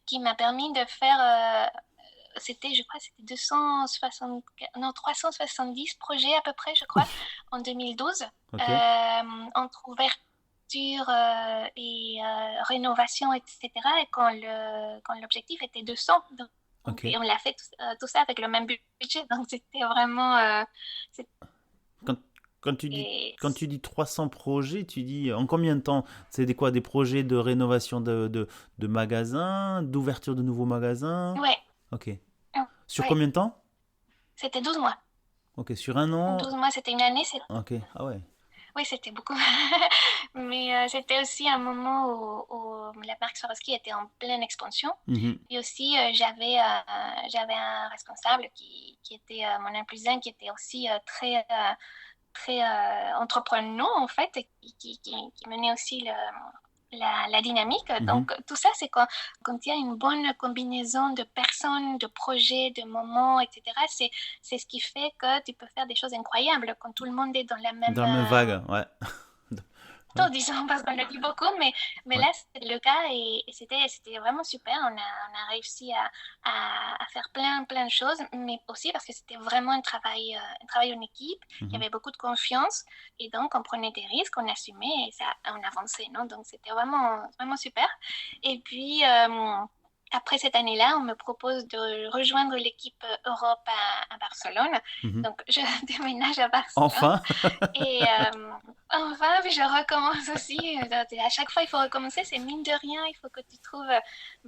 S2: qui m'a permis de faire, je crois, c'était 260, non, 370 projets à peu près, je crois,
S1: Ouf.
S2: en 2012,
S1: Ok.
S2: entre ouverture et rénovation, etc. Et quand l'objectif était 200,
S1: Ok.
S2: et on l'a fait tout ça avec le même budget, donc c'était vraiment,
S1: Quand, quand tu dis,
S2: c'était-
S1: quand tu dis 300 projets, tu dis en combien de temps? C'est des quoi? Des projets de rénovation de magasins, d'ouverture de nouveaux magasins?
S2: ouais,
S1: Ok. Sur
S2: ouais,
S1: combien de temps?
S2: c'était 12 mois.
S1: Ok, sur un an.
S2: 12 mois, c'était une année,
S1: Ok, ah ouais.
S2: oui, c'était beaucoup. Mais c'était aussi un moment où la marque Swarovski était en pleine expansion.
S1: Mhm.
S2: Et aussi, j'avais un responsable qui était mon N plus 1, qui était aussi très entreprenant, en fait, et qui menait aussi la dynamique.
S1: Mhm.
S2: Donc, tout ça, c'est quand il y a une bonne combinaison de personnes, de projets, de moments, etc. C'est ce qui fait que tu peux faire des choses incroyables quand tout le monde est dans la même
S1: Dans la même vague, ouais. Ouais,
S2: disons, parce qu'on le dit beaucoup, mais
S1: ouais.
S2: là, c'était le cas et c'était vraiment super. On a réussi à faire plein de choses, mais aussi parce que c'était vraiment un travail en équipe. Il y
S1: Mhm.
S2: avait beaucoup de confiance et donc on prenait des risques, on assumait et ça, on avançait, non? Donc c'était vraiment, vraiment super. Et puis, après cette année-là, on me propose de rejoindre l'équipe Europe à Barcelone.
S1: Mhm.
S2: Donc, je déménage à Barcelone.
S1: Enfin.
S2: Et enfin, puis je recommence aussi. À chaque fois, il faut recommencer. C'est mine de rien. Il faut que tu trouves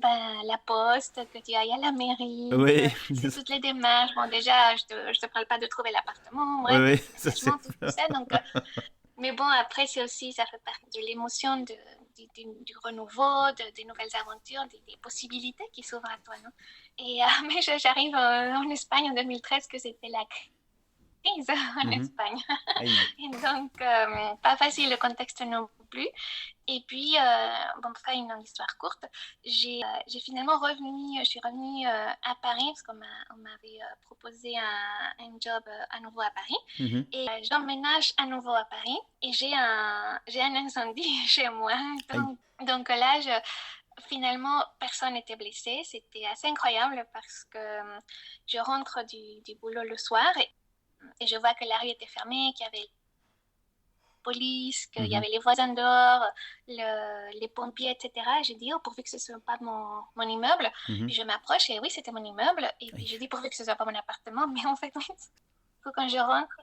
S2: la poste, que tu ailles à la mairie, que
S1: Oui,
S2: c'est toutes les démarches. Bon, déjà, je te parle pas de trouver l'appartement,
S1: oui,
S2: bref,
S1: oui,
S2: des
S1: ça c'est.
S2: déménagements, tout ça. Donc, mais bon, après, c'est aussi, ça fait partie de l'émotion du renouveau, des nouvelles aventures, des possibilités qui s'ouvrent à toi, non? Et mais j'arrive en Espagne en 2013, que c'était la crise en
S1: Mhm.
S2: Espagne.
S1: Aïe.
S2: Et donc, pas facile le contexte non plus. Et puis, bon, pour faire une longue histoire courte, je suis revenue à Paris parce on m'avait proposé un job à nouveau à Paris.
S1: Mhm.
S2: Et j'emménage à nouveau à Paris et j'ai un incendie chez moi.
S1: Aïe.
S2: Donc là, finalement, personne n'était blessé. C'était assez incroyable parce que je rentre du boulot le soir et je vois que la rue était fermée, qu'il y avait police, qu'il y
S1: Mhm.
S2: avait les voisins dehors, les pompiers, etc. J'ai dit, oh, pourvu que ce ne soit pas mon immeuble.
S1: Mhm.
S2: Puis je m'approche et oui, c'était mon immeuble. Et puis
S1: Aïe.
S2: je dis, pourvu que ce ne soit pas mon appartement. Mais en fait, oui, quand je rentre,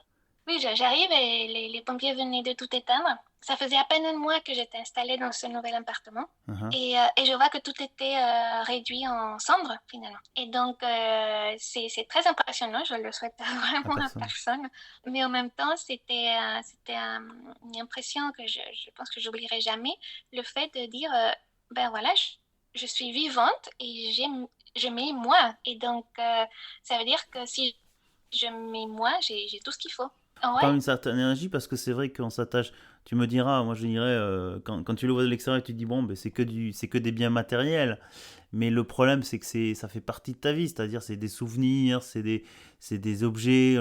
S2: Oui, j'arrive et les pompiers venaient de tout éteindre. Ça faisait à peine un mois que j'étais installée dans ce nouvel appartement.
S1: Mhm.
S2: Et je vois que tout était réduit en cendres, finalement. Et donc, c'est très impressionnant. Je le souhaite
S1: À
S2: vraiment à
S1: personne.
S2: personne. Mais en même temps, c'était une impression que je pense que j'oublierai jamais. Le fait de dire, ben voilà, je suis vivante et je m'aime moi. Et donc, ça veut dire que si je m'aime moi, j'ai tout ce qu'il faut.
S1: Quand
S2: Ouais,
S1: même une certaine énergie parce que c'est vrai qu'on s'attache. Tu me diras, moi je dirais, quand tu le vois de l'extérieur, tu te dis bon, ben, c'est que des biens matériels. Mais le problème, c'est que ça fait partie de ta vie, c'est-à-dire c'est des souvenirs, c'est des objets,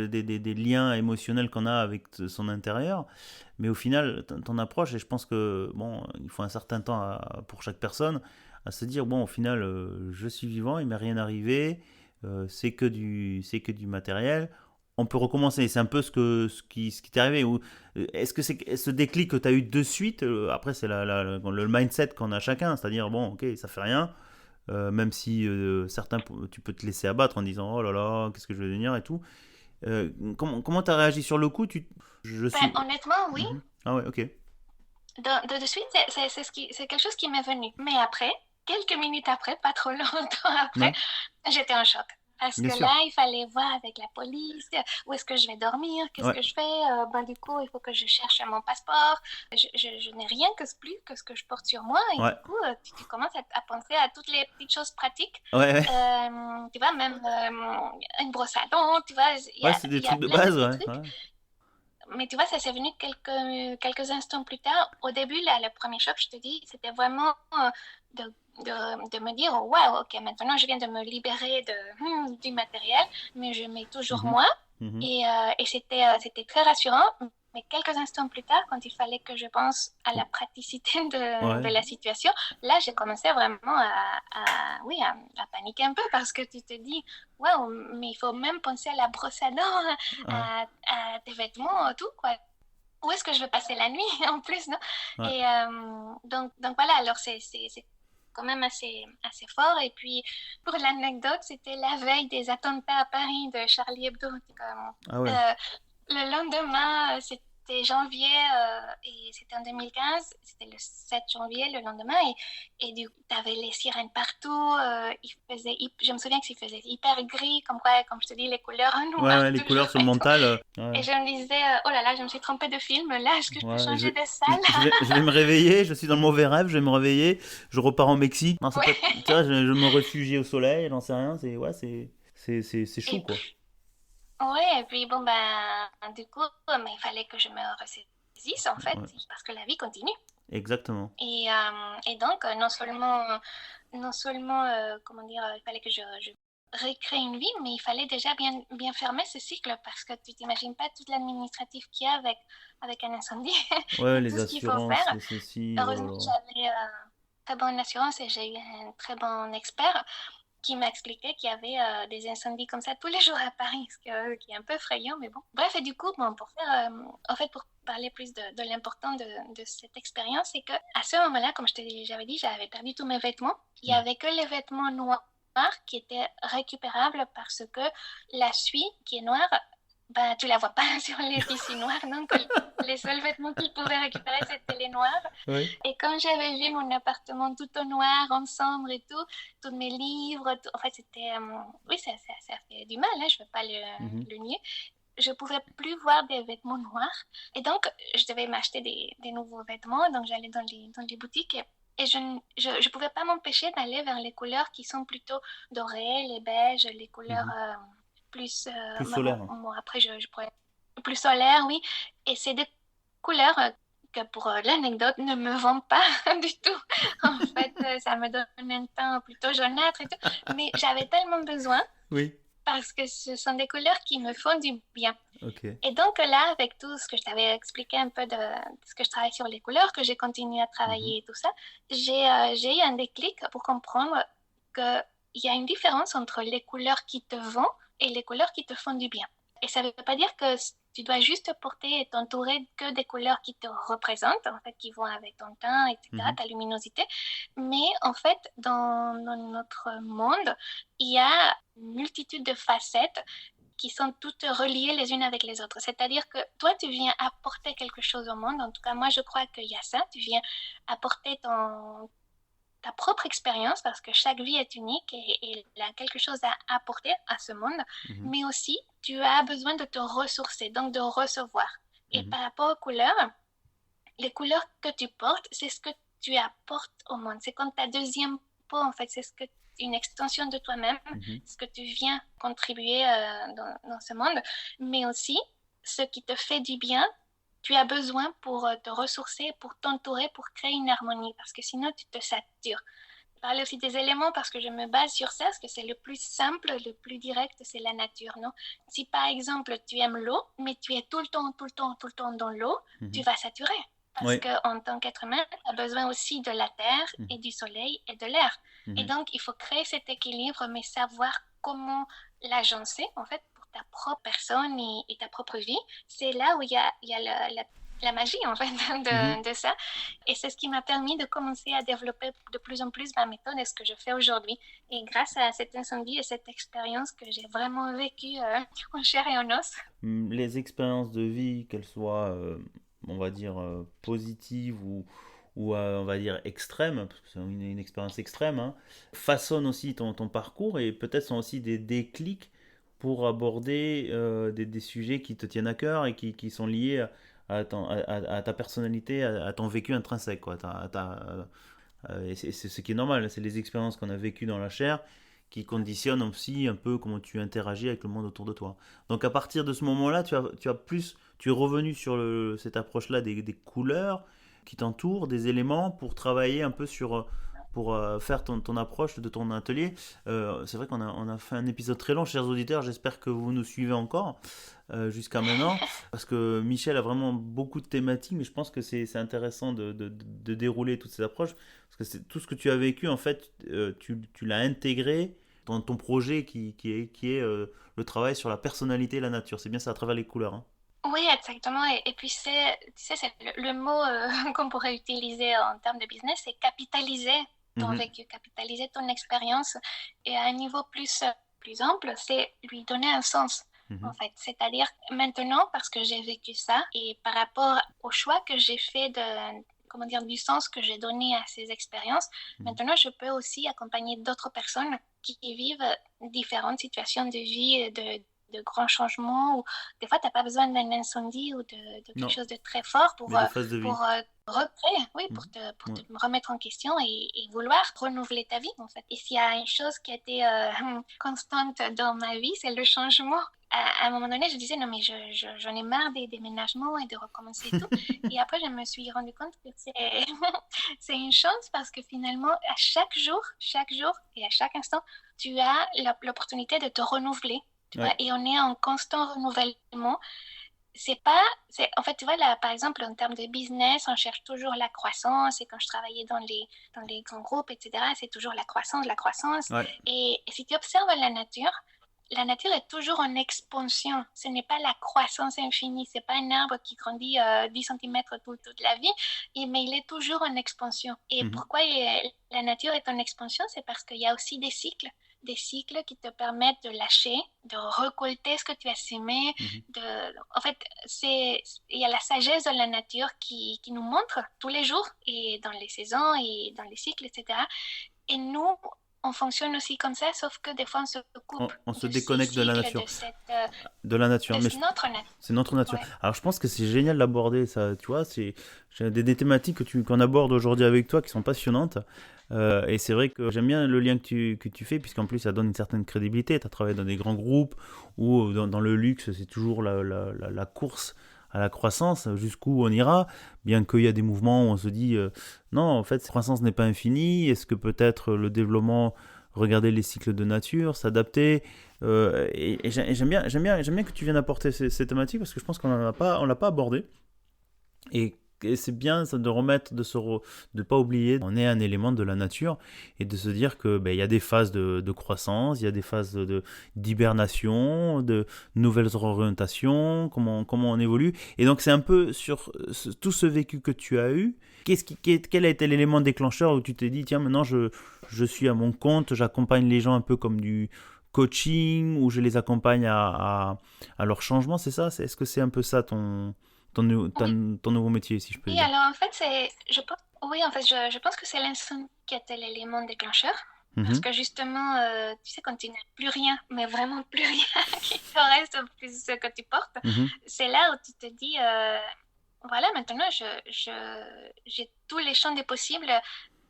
S1: des liens émotionnels qu'on a avec son intérieur. Mais au final, ton approche, et je pense que bon, il faut un certain temps pour chaque personne à se dire bon, au final, je suis vivant, il m'est rien arrivé, c'est que du matériel. On peut recommencer. C'est un peu ce qui t'est arrivé. Est-ce que c'est ce déclic que tu as eu de suite après, c'est le mindset qu'on a chacun. C'est-à-dire, bon, ok, ça fait rien. Même si certains, tu peux te laisser abattre en disant, oh là là, qu'est-ce que je vais devenir et tout. Comment tu as réagi sur le coup Je
S2: ben,
S1: suis.
S2: honnêtement, oui.
S1: Mhm. Ah ouais, ok.
S2: De suite, c'est quelque chose qui m'est venu. Mais après, quelques minutes après, pas trop longtemps après,
S1: Ouais,
S2: j'étais en choc. Parce
S1: bien
S2: que
S1: sûr.
S2: là, il fallait voir avec la police où est-ce que je vais dormir, qu'est-ce
S1: Ouais,
S2: que je fais. Ben, du coup, il faut que je cherche mon passeport. Je n'ai rien que plus que ce que je porte sur moi. Et
S1: ouais,
S2: du coup, tu commences à penser à toutes les petites choses pratiques.
S1: ouais, ouais.
S2: Tu vois, même une brosse à dents, tu vois,
S1: Ouais, c'est des
S2: il y a
S1: trucs de
S2: plein de
S1: base,
S2: petits
S1: ouais.
S2: trucs.
S1: Ouais.
S2: Mais tu vois, ça s'est venu quelques instants plus tard. Au début, là, le premier choc, je te dis, c'était vraiment de me dire, oh, waouh, ok, maintenant je viens de me libérer du matériel, mais je mets toujours
S1: Mhm.
S2: moi.
S1: Mhm.
S2: Et c'était très rassurant. Mais quelques instants plus tard, quand il fallait que je pense à la praticité de
S1: Ouais,
S2: la situation, là, j'ai commencé vraiment oui, à paniquer un peu parce que tu te dis, waouh, mais il faut même penser à la brosse à dents,
S1: ouais,
S2: à tes vêtements, tout, quoi. Où est-ce que je vais passer la nuit en plus, non?
S1: ouais.
S2: Et donc voilà, alors c'est quand même assez fort. Et puis, pour l'anecdote, c'était la veille des attentats à Paris de Charlie Hebdo.
S1: Ah ouais.
S2: Euh, le lendemain, c'était janvier et c'était en 2015, c'était le 7 janvier le lendemain et du coup, t'avais les sirènes partout, je me souviens qu'il faisait hyper gris, comme quoi, comme je te dis, les couleurs
S1: Ouais,
S2: noires
S1: ouais, les couleurs
S2: toujours
S1: sur le
S2: et tout.
S1: mental.
S2: Et
S1: Ouais.
S2: je me disais, oh là là, je me suis trompée de film, là, est-ce que je peux
S1: Ouais,
S2: changer de salle?
S1: je vais me réveiller, je suis dans le mauvais rêve, je vais me réveiller, je repars au Mexique. Non, ça peut être,
S2: Ouais.
S1: tu vois, je me réfugie au soleil, j'en sais rien, ouais, c'est chaud,
S2: Et
S1: quoi.
S2: puis, ouais, et puis bon, ben, du coup, mais il fallait que je me ressaisisse, en fait,
S1: Ouais,
S2: parce que la vie continue.
S1: exactement.
S2: Et donc, non seulement comment dire, il fallait que je recrée une vie, mais il fallait déjà bien fermer ce cycle parce que tu t'imagines pas tout l'administratif qu'il y a avec un incendie
S1: Ouais,
S2: et
S1: les
S2: tout ce qu'il faut
S1: assurances,
S2: faire.
S1: les ceci, oh là
S2: Heureusement,
S1: là.
S2: j'avais très bonne assurance et j'ai eu un très bon expert qui m'a expliqué qu'il y avait des incendies comme ça tous les jours à Paris, qui est un peu effrayant, mais bon. Bref, et du coup, bon, en fait, pour parler plus de l'important de cette expérience, c'est que à ce moment-là, comme j'avais dit, j'avais perdu tous mes vêtements. Il y
S1: Mhm.
S2: avait que les vêtements noirs qui étaient récupérables parce que la suie qui est noire, ben, tu la vois pas sur les tissus noirs, donc les seuls vêtements qu'ils pouvaient récupérer, c'était les noirs.
S1: Ouais.
S2: Et quand j'avais vu mon appartement tout au noir, en sombre et tout, tous mes livres, en fait, c'était. Oui, ça fait du mal, hein, je ne vais pas
S1: Mhm.
S2: le nier. Je ne pouvais plus voir des vêtements noirs. Et donc, je devais m'acheter des nouveaux vêtements. Donc, j'allais dans les boutiques et je pouvais pas m'empêcher d'aller vers les couleurs qui sont plutôt dorées, les beiges, les couleurs
S1: Mhm.
S2: plus.
S1: Plus
S2: Bah bon,
S1: solaire.
S2: bon, après, je pourrais. Plus solaires, oui. Et c'est des couleurs que pour l'anecdote ne me vendent pas du tout. En fait, ça me donne un teint plutôt jaunâtre et tout. Mais j'avais tellement besoin
S1: Oui.
S2: parce que ce sont des couleurs qui me font du bien.
S1: Ok.
S2: Et donc là, avec tout ce que je t'avais expliqué un peu de ce que je travaille sur les couleurs, que j'ai continué à
S1: Mhm.
S2: travailler et tout ça, j'ai eu un déclic pour comprendre qu'il y a une différence entre les couleurs qui te vont et les couleurs qui te font du bien. Et ça ne veut pas dire que tu dois juste porter et t'entourer que des couleurs qui te représentent, en fait, qui vont avec ton teint, etc.,
S1: Mhm.
S2: ta luminosité. Mais en fait, dans notre monde, il y a une multitude de facettes qui sont toutes reliées les unes avec les autres. C'est-à-dire que toi, tu viens apporter quelque chose au monde. En tout cas, moi, je crois qu'il y a ça. Tu viens apporter ta propre expérience parce que chaque vie est unique et elle a quelque chose à apporter à ce monde. Mais aussi, tu as besoin de te ressourcer, donc de recevoir. Et par rapport aux couleurs, les couleurs que tu portes, c'est ce que tu apportes au monde. C'est comme ta deuxième peau, en fait. C'est une extension de toi-même, ce que tu viens contribuer dans ce monde. Mais aussi, ce qui te fait du bien, tu as besoin pour te ressourcer, pour t'entourer, pour créer une harmonie. Parce que sinon, tu te satures. Je parlais aussi des éléments parce que je me base sur ça, parce que c'est le plus simple, le plus direct, c'est la nature, non? Si par exemple, tu aimes l'eau, mais tu es tout le temps dans l'eau, tu vas saturer. Parce qu'en tant qu'être humain, tu as besoin aussi de la terre et du soleil et de l'air. Et donc, il faut créer cet équilibre, mais savoir comment l'agencer, en fait, pour ta propre personne et ta propre vie. C'est là où il y a la magie, en fait, de ça. Et c'est ce qui m'a permis de commencer à développer de plus en plus ma méthode et ce que je fais aujourd'hui. Et grâce à cet incendie et cette expérience que j'ai vraiment vécue en chair et en os.
S1: Les expériences de vie, qu'elles soient, on va dire, positives ou on va dire extrêmes, parce que c'est une expérience extrême, hein, façonnent aussi ton parcours et peut-être sont aussi des déclics pour aborder des sujets qui te tiennent à cœur et qui sont liés à ta personnalité, à ton vécu intrinsèque, quoi, et c'est ce qui est normal, c'est les expériences qu'on a vécues dans la chair qui conditionnent aussi un peu comment tu interagis avec le monde autour de toi. Donc à partir de ce moment-là, tu es revenu sur cette approche-là des couleurs qui t'entourent, des éléments pour travailler un peu pour faire ton approche de ton atelier. C'est vrai on a fait un épisode très long, chers auditeurs, j'espère que vous nous suivez encore jusqu'à maintenant, parce que Michel a vraiment beaucoup de thématiques, mais je pense que c'est intéressant de dérouler toutes ces approches, parce que c'est tout ce que tu as vécu, en fait, tu l'as intégré dans ton projet qui est le travail sur la personnalité et la nature. C'est bien ça, à travers les couleurs. Hein.
S2: Oui, exactement. Et puis, tu sais, c'est le mot qu'on pourrait utiliser en termes de business, c'est capitaliser ton vécu, capitaliser ton expérience. Et à un niveau plus ample, c'est lui donner un sens. En fait, c'est-à-dire maintenant, parce que j'ai vécu ça et par rapport au choix que j'ai fait du sens que j'ai donné à ces expériences, maintenant je peux aussi accompagner d'autres personnes qui vivent différentes situations de vie, de grands changements, ou des fois tu n'as pas besoin d'un incendie ou de quelque chose de très fort pour recréer, oui, pour te remettre en question et vouloir renouveler ta vie, en fait. Et s'il y a une chose qui a été constante dans ma vie, c'est le changement. À un moment donné, je disais, non, mais j'en ai marre des déménagements et de recommencer et tout. Et après, je me suis rendu compte que c'est une chance parce que finalement, à chaque jour et à chaque instant, tu as l'opportunité de te renouveler. Et on est en constant renouvellement. En fait, tu vois, là, par exemple, en termes de business, on cherche toujours la croissance. Et quand je travaillais dans les grands groupes, etc., c'est toujours la croissance.
S1: Ouais.
S2: Et si tu observes la nature est toujours en expansion. Ce n'est pas la croissance infinie. Ce n'est pas un arbre qui grandit 10 cm toute la vie, mais il est toujours en expansion. Et pourquoi la nature est en expansion? C'est parce qu'il y a aussi des cycles qui te permettent de lâcher, de récolter ce que tu as semé. En fait, il y a la sagesse de la nature qui nous montre tous les jours, et dans les saisons, et dans les cycles, etc. Et nous, on fonctionne aussi comme ça, sauf que des fois on se coupe.
S1: On se déconnecte de la nature. De la nature.
S2: C'est notre nature.
S1: C'est notre nature.
S2: Ouais.
S1: Alors je pense que c'est génial d'aborder ça, tu vois, c'est des thématiques qu'on aborde aujourd'hui avec toi qui sont passionnantes. Et c'est vrai que j'aime bien le lien que tu fais, puisqu'en plus ça donne une certaine crédibilité. Tu as travaillé dans des grands groupes ou dans le luxe, c'est toujours la course à la croissance, jusqu'où on ira, bien qu'il y a des mouvements où on se dit non, en fait, cette croissance n'est pas infinie, est-ce que peut-être le développement, regarder les cycles de nature, s'adapter, et j'aime bien que tu viennes apporter ces thématiques, parce que je pense qu'on l'a pas abordé, et c'est bien ça, de remettre, de pas oublier, on est un élément de la nature, et de se dire que il y a des phases de croissance, il y a des phases d'hibernation, de nouvelles orientations, comment on évolue. Et donc c'est un peu sur tout ce vécu que tu as eu, quel a été l'élément déclencheur où tu t'es dit, tiens, maintenant je suis à mon compte, j'accompagne les gens un peu comme coaching où je les accompagne à leur changement, c'est ça? Est-ce que c'est un peu ça
S2: Oui,
S1: ton nouveau métier, si je peux
S2: oui,
S1: dire?
S2: alors en fait, oui, en fait, je pense que c'est l'insomnie qui était l'élément déclencheur. Parce
S1: Mhm,
S2: que justement, tu sais, quand tu n'as plus rien, mais vraiment plus rien qui te reste, plus ce que tu portes,
S1: mhm,
S2: c'est là où tu te dis, voilà, maintenant, j'ai tous les champs des possibles.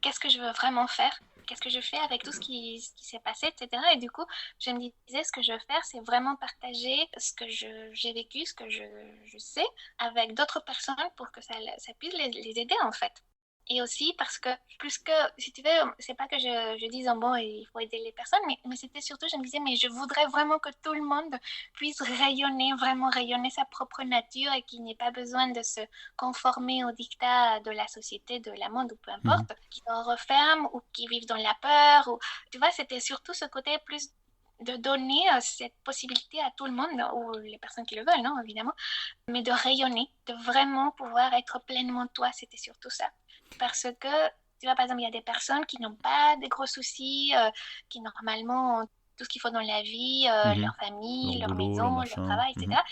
S2: Qu'est-ce que je veux vraiment faire? Qu'est-ce que je fais avec tout ce qui s'est passé, etc. Et du coup, je me disais, ce que je veux faire, c'est vraiment partager ce que j'ai vécu, ce que je sais, avec d'autres personnes pour que ça puisse les aider, en fait. Et aussi parce que, plus que, si tu veux, c'est pas que je dise, oh bon, il faut aider les personnes, mais c'était surtout, je me disais, mais je voudrais vraiment que tout le monde puisse rayonner, vraiment rayonner sa propre nature et qu'il n'ait pas besoin de se conformer aux dictats de la société, de la monde ou peu
S1: mhm.
S2: importe, qui se referment ou qui vivent dans la peur. Ou, tu vois, c'était surtout ce côté plus de donner cette possibilité à tout le monde, ou les personnes qui le veulent, non, évidemment, mais de rayonner, de vraiment pouvoir être pleinement toi, c'était surtout ça. Parce que, tu vois, par exemple, il y a des personnes qui n'ont pas de gros soucis, qui normalement ont tout ce qu'il faut dans la vie,
S1: Mhm.
S2: leur famille,
S1: Leur
S2: leur
S1: boulot, leur
S2: maison, leur
S1: machin.
S2: travail,
S1: Mhm,
S2: etc.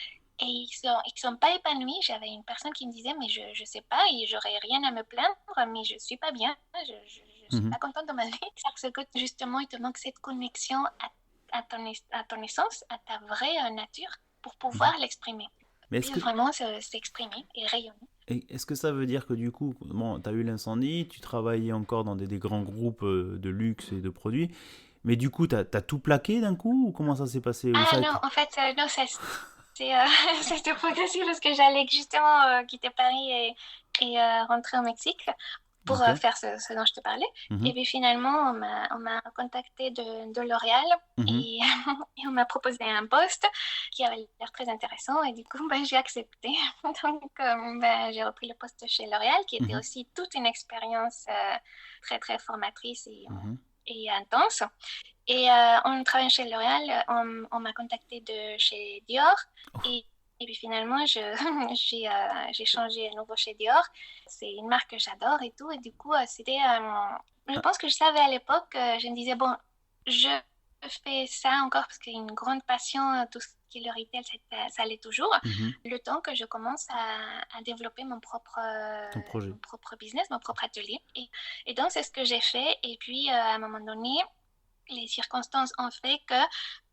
S2: Et ils sont pas épanouis. J'avais une personne qui me disait, mais je sais pas, et j'aurais rien à me plaindre, mais je suis pas bien, je suis
S1: mhm.
S2: pas contente de ma vie. Parce que justement, il te manque cette connexion à ton essence, à ta vraie nature, pour
S1: Mhm.
S2: pouvoir l'exprimer.
S1: Mais est-ce
S2: Puis
S1: que,
S2: vraiment s'exprimer et rayonner.
S1: est-ce que ça veut dire que du coup, bon, tu as eu l'incendie, tu travaillais encore dans des grands groupes de luxe et de produits, mais du coup, tu as tout plaqué d'un coup ou comment ça s'est passé? Ou
S2: Ah
S1: ça a
S2: non,
S1: été...
S2: en fait, non, c'était progressif parce que j'allais justement quitter Paris et rentrer au Mexique pour
S1: Ok.
S2: faire ce dont je te parlais. Et
S1: Mhm,
S2: puis finalement, on m'a contacté de L'Oréal
S1: mhm,
S2: et, et on m'a proposé un poste qui avait l'air très intéressant. Et du coup, ben, j'ai accepté. Donc, ben, j'ai repris le poste chez L'Oréal qui était
S1: mhm,
S2: aussi toute une expérience très, très formatrice
S1: mhm.
S2: et intense. Et en travaillant chez L'Oréal, on m'a contacté de chez Dior. Et puis finalement, j'ai changé à nouveau chez Dior. C'est une marque que j'adore et tout. Et du coup, je
S1: Ah,
S2: pense que je savais à l'époque, je me disais, bon, je fais ça encore parce qu'il y a une grande passion, tout ce qui est le retail, ça l'est toujours.
S1: mhm.
S2: Le temps que je commence à développer
S1: Ton projet.
S2: mon propre business, mon propre atelier. Et donc, c'est ce que j'ai fait. Et puis, à un moment donné, les circonstances ont fait que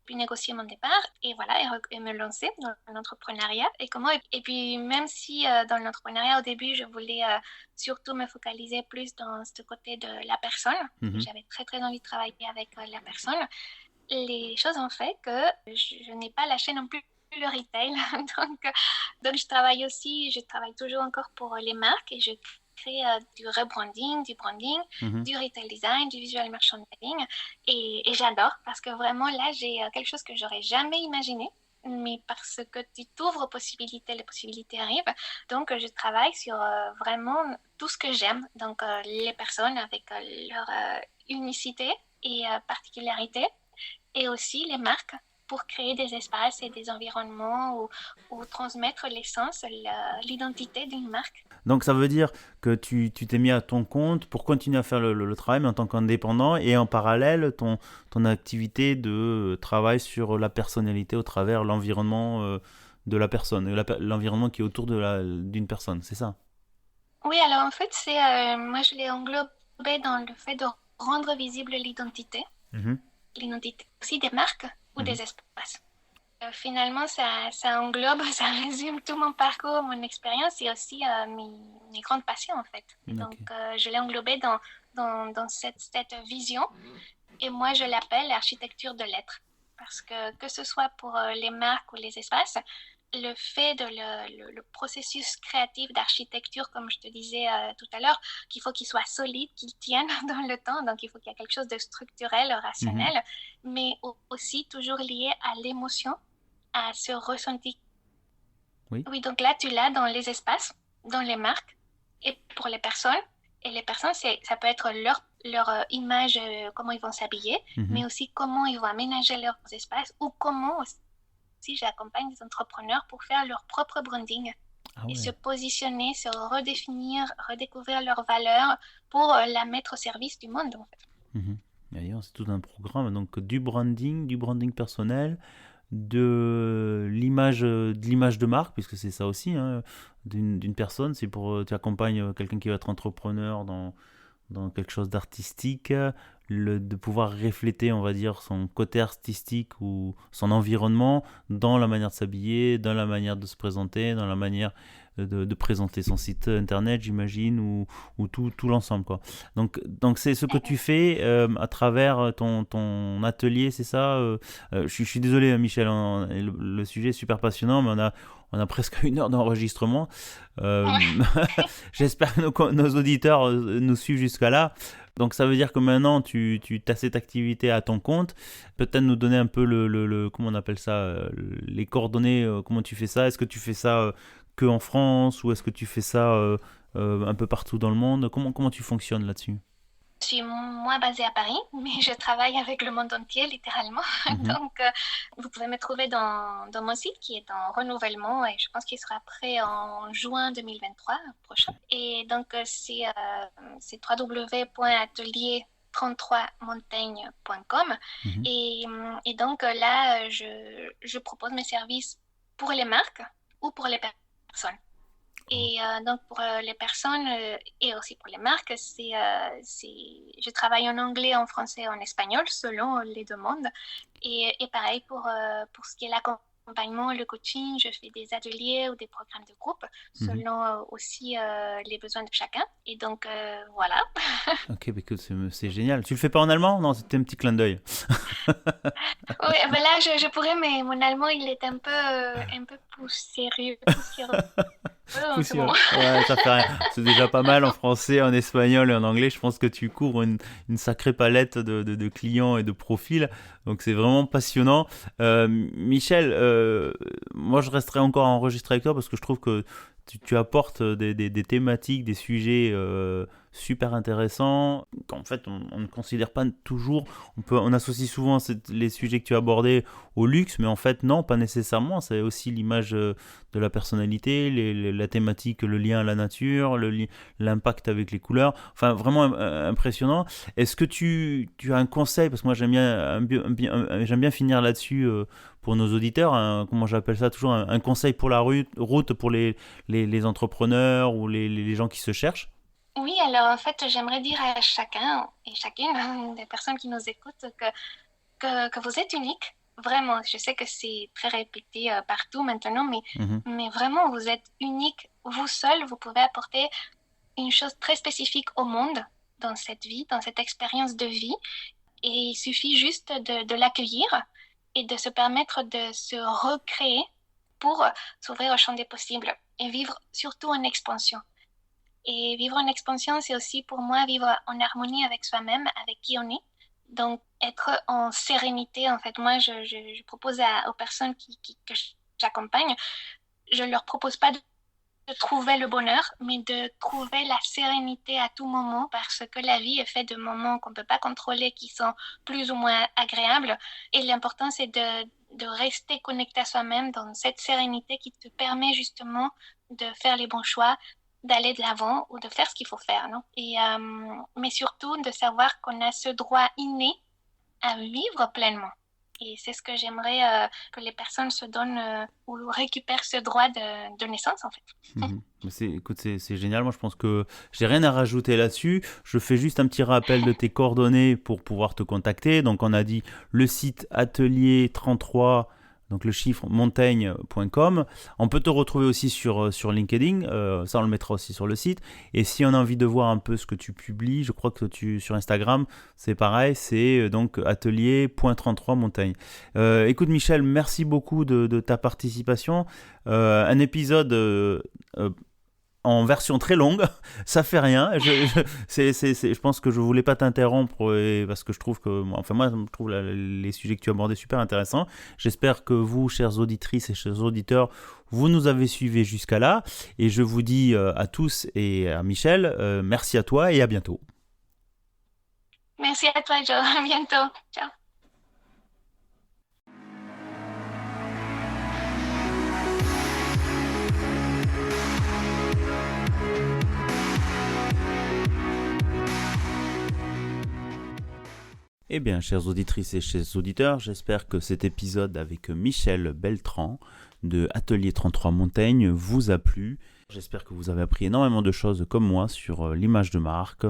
S2: puis négocier mon départ et voilà et me lancer dans l'entrepreneuriat et puis même si dans l'entrepreneuriat au début je voulais surtout me focaliser plus dans ce côté de la personne,
S1: Mhm.
S2: j'avais très très envie de travailler avec la personne, les choses ont fait que je n'ai pas lâché non plus le retail. donc je travaille toujours encore pour les marques et je crée du rebranding, du branding,
S1: Mhm.
S2: du retail design, du visual merchandising et j'adore parce que vraiment là j'ai quelque chose que j'aurais jamais imaginé. Mais parce que tu t'ouvres aux possibilités, les possibilités arrivent. Donc, je travaille sur vraiment tout ce que j'aime. Donc, les personnes avec leur unicité et particularité et aussi les marques pour créer des espaces et des environnements où transmettre l'essence, l'identité d'une marque.
S1: Donc ça veut dire que tu t'es mis à ton compte pour continuer à faire le travail, mais en tant qu'indépendant, et en parallèle, ton activité de travail sur la personnalité au travers l'environnement de la personne, l'environnement qui est autour d'une personne, c'est ça?
S2: Oui, alors en fait, moi je l'ai englobé dans le fait de rendre visible
S1: Mhm,
S2: l'identité aussi des marques ou
S1: mhm.
S2: des espaces. Finalement, ça englobe, ça résume tout mon parcours, mon expérience et aussi mes grandes passions en fait. Et
S1: Ok.
S2: donc, je l'ai englobé dans cette vision et moi, je l'appelle l'architecture de l'être. Parce que ce soit pour les marques ou les espaces, le fait de le processus créatif d'architecture, comme je te disais tout à l'heure, qu'il faut qu'il soit solide, qu'il tienne dans le temps, donc il faut qu'il y ait quelque chose de structurel,
S1: Mhm.
S2: rationnel, mais aussi toujours lié à l'émotion, à ce ressenti.
S1: Oui.
S2: Oui, donc là, tu l'as dans les espaces, dans les marques et pour les personnes. Et les personnes, ça peut être leur image, comment ils vont s'habiller,
S1: Mhm.
S2: mais aussi comment ils vont aménager leurs espaces ou comment aussi j'accompagne des entrepreneurs pour faire leur propre branding
S1: Ah
S2: et se
S1: ouais.
S2: positionner, se redéfinir, redécouvrir leurs valeurs pour la mettre au service du monde, en fait.
S1: Mhm. D'ailleurs, c'est tout un programme, donc du branding personnel, de l'image de marque, puisque c'est ça aussi, hein, d'une personne. C'est pour tu accompagnes quelqu'un qui va être entrepreneur dans quelque chose d'artistique, de pouvoir refléter, on va dire, son côté artistique ou son environnement dans la manière de s'habiller, dans la manière de se présenter, dans la manière de présenter son site internet, j'imagine, ou tout l'ensemble, quoi. Donc c'est ce que tu fais à travers ton atelier, c'est ça je suis désolé, Michel, le sujet est super passionnant, mais on a presque 1 heure d'enregistrement. Euh, J'espère que nos auditeurs nous suivent jusqu'à là. Donc ça veut dire que maintenant tu as cette activité à ton compte. Peut-être nous donner un peu comment on appelle ça, les coordonnées, comment tu fais ça. Est-ce que tu fais ça que en France ou est-ce que tu fais ça un peu partout dans le monde? Comment tu fonctionnes là-dessus?
S2: Je suis moi basée à Paris, mais je travaille avec le monde entier, littéralement.
S1: Mhm,
S2: Donc, vous pouvez me trouver dans mon site qui est en renouvellement et je pense qu'il sera prêt en juin 2023 prochain. Et donc, c'est www.atelier33montaigne.com.
S1: mhm.
S2: Et donc, là, je propose mes services pour les marques ou pour les personnes.
S1: Oh.
S2: Et donc, pour les personnes et aussi pour les marques, je travaille en anglais, en français, en espagnol, selon les demandes. Et pareil pour ce qui est l'accompagnement, le coaching, je fais des ateliers ou des programmes de groupe,
S1: Mhm.
S2: selon aussi les besoins de chacun. Et donc, voilà.
S1: Ok, bah écoute, c'est génial. Tu le fais pas en allemand? Non, c'était un petit clin d'œil.
S2: Oui, ben là, je pourrais, mais mon allemand, il est un peu poussiéreux en ce
S1: Poussière.
S2: moment.
S1: Ouais, ça fait rien. C'est déjà pas mal en français, en espagnol et en anglais. Je pense que tu couvres une sacrée palette de clients et de profils. Donc c'est vraiment passionnant. Michel, moi je resterai encore à enregistrer avec toi parce que je trouve que tu apportes des thématiques, des sujets super intéressants qu'en fait on ne considère pas toujours. On associe souvent les sujets que tu as abordés au luxe, mais en fait non, pas nécessairement. C'est aussi l'image de la personnalité, la thématique, le lien à la nature, l'impact avec les couleurs. Enfin, vraiment impressionnant. Est-ce que tu as un conseil? Parce que moi, j'aime bien finir là-dessus pour nos auditeurs. Comment j'appelle ça? Toujours un conseil pour la route pour les entrepreneurs ou les gens qui se cherchent.
S2: Oui, alors en fait, j'aimerais dire à chacun et chacune des personnes qui nous écoutent que vous êtes unique. Vraiment, je sais que c'est très répété partout maintenant,
S1: Mhm,
S2: mais vraiment, vous êtes unique. Vous seul, vous pouvez apporter une chose très spécifique au monde dans cette vie, dans cette expérience de vie. Et il suffit juste de l'accueillir et de se permettre de se recréer pour s'ouvrir au champ des possibles et vivre surtout en expansion. Et vivre en expansion, c'est aussi pour moi vivre en harmonie avec soi-même, avec qui on est. Donc, être en sérénité, en fait, moi, je propose aux personnes que j'accompagne, je ne leur propose pas de trouver le bonheur, mais de trouver la sérénité à tout moment, parce que la vie est faite de moments qu'on ne peut pas contrôler, qui sont plus ou moins agréables. Et l'important, c'est de rester connecté à soi-même dans cette sérénité qui te permet justement de faire les bons choix, d'aller de l'avant ou de faire ce qu'il faut faire, non? Mais surtout de savoir qu'on a ce droit inné à vivre pleinement. Et c'est ce que j'aimerais que les personnes se donnent ou récupèrent ce droit de naissance, en fait.
S1: mhm. Écoute, c'est génial. Moi, je pense que j'ai rien à rajouter là-dessus. Je fais juste un petit rappel de tes coordonnées pour pouvoir te contacter. Donc, on a dit le site atelier 33, donc le chiffre montaigne.com. On peut te retrouver aussi sur LinkedIn. Ça, on le mettra aussi sur le site. Et si on a envie de voir un peu ce que tu publies, je crois que sur Instagram, c'est pareil. C'est donc atelier.33 montaigne. Écoute, Michel, merci beaucoup de ta participation. Un épisode euh, en version très longue, ça fait rien. Je pense que je voulais pas t'interrompre parce que je trouve que, enfin moi, je trouve les sujets que tu as abordés super intéressants. J'espère que vous, chères auditrices et chers auditeurs, vous nous avez suivis jusqu'à là. Et je vous dis à tous et à Michel, merci à toi et à bientôt.
S2: Merci à toi, Joe. À bientôt. Ciao.
S1: Eh bien, chères auditrices et chers auditeurs, j'espère que cet épisode avec Michel Beltran de Atelier 33 Montaigne vous a plu. J'espère que vous avez appris énormément de choses comme moi sur l'image de marque,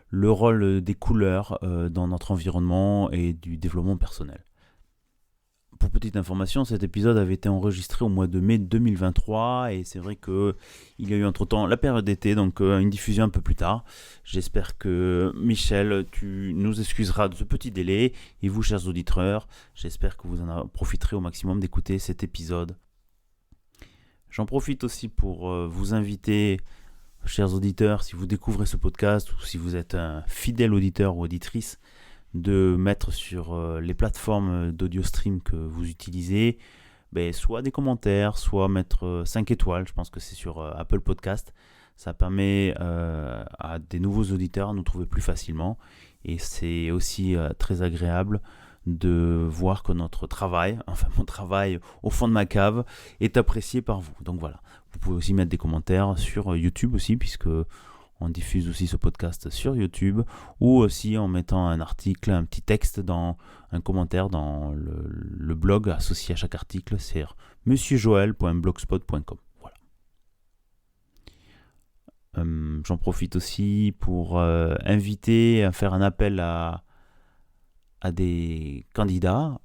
S1: le rôle des couleurs dans notre environnement et du développement personnel. Pour petite information, cet épisode avait été enregistré au mois de mai 2023 et c'est vrai qu'il y a eu entre-temps la période d'été, donc une diffusion un peu plus tard. J'espère que Michel, tu nous excuseras de ce petit délai et vous, chers auditeurs, j'espère que vous en profiterez au maximum d'écouter cet épisode. J'en profite aussi pour vous inviter, chers auditeurs, si vous découvrez ce podcast ou si vous êtes un fidèle auditeur ou auditrice, de mettre sur les plateformes d'audio stream que vous utilisez, soit des commentaires, soit mettre 5 étoiles. Je pense que c'est sur Apple Podcast. Ça permet à des nouveaux auditeurs de nous trouver plus facilement. Et c'est aussi très agréable de voir que notre travail, enfin mon travail au fond de ma cave, est apprécié par vous. Donc voilà, vous pouvez aussi mettre des commentaires sur YouTube aussi, puisque on diffuse aussi ce podcast sur YouTube, ou aussi en mettant un article, un petit texte un commentaire dans le blog associé à chaque article, c'est monsieurjoël.blogspot.com. Voilà. J'en profite aussi pour inviter à faire un appel à des candidats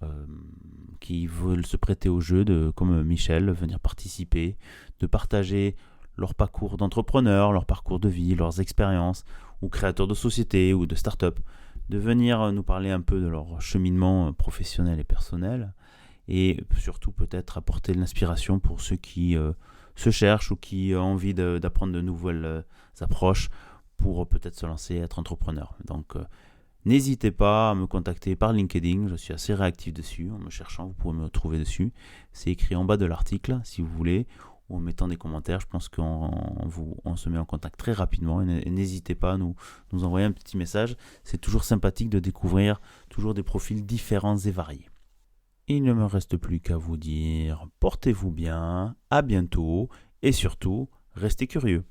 S1: qui veulent se prêter au jeu, comme Michel, venir participer, de partager leur parcours d'entrepreneur, leur parcours de vie, leurs expériences, ou créateurs de sociétés ou de start-up, de venir nous parler un peu de leur cheminement professionnel et personnel, et surtout peut-être apporter de l'inspiration pour ceux qui se cherchent ou qui ont envie d'apprendre de nouvelles approches pour peut-être se lancer et être entrepreneur. Donc n'hésitez pas à me contacter par LinkedIn, je suis assez réactif dessus, en me cherchant, vous pouvez me trouver dessus, c'est écrit en bas de l'article si vous voulez, ou en mettant des commentaires, je pense qu'on se met en contact très rapidement et n'hésitez pas à nous envoyer un petit message, c'est toujours sympathique de découvrir toujours des profils différents et variés. Il ne me reste plus qu'à vous dire, portez-vous bien, à bientôt et surtout, restez curieux.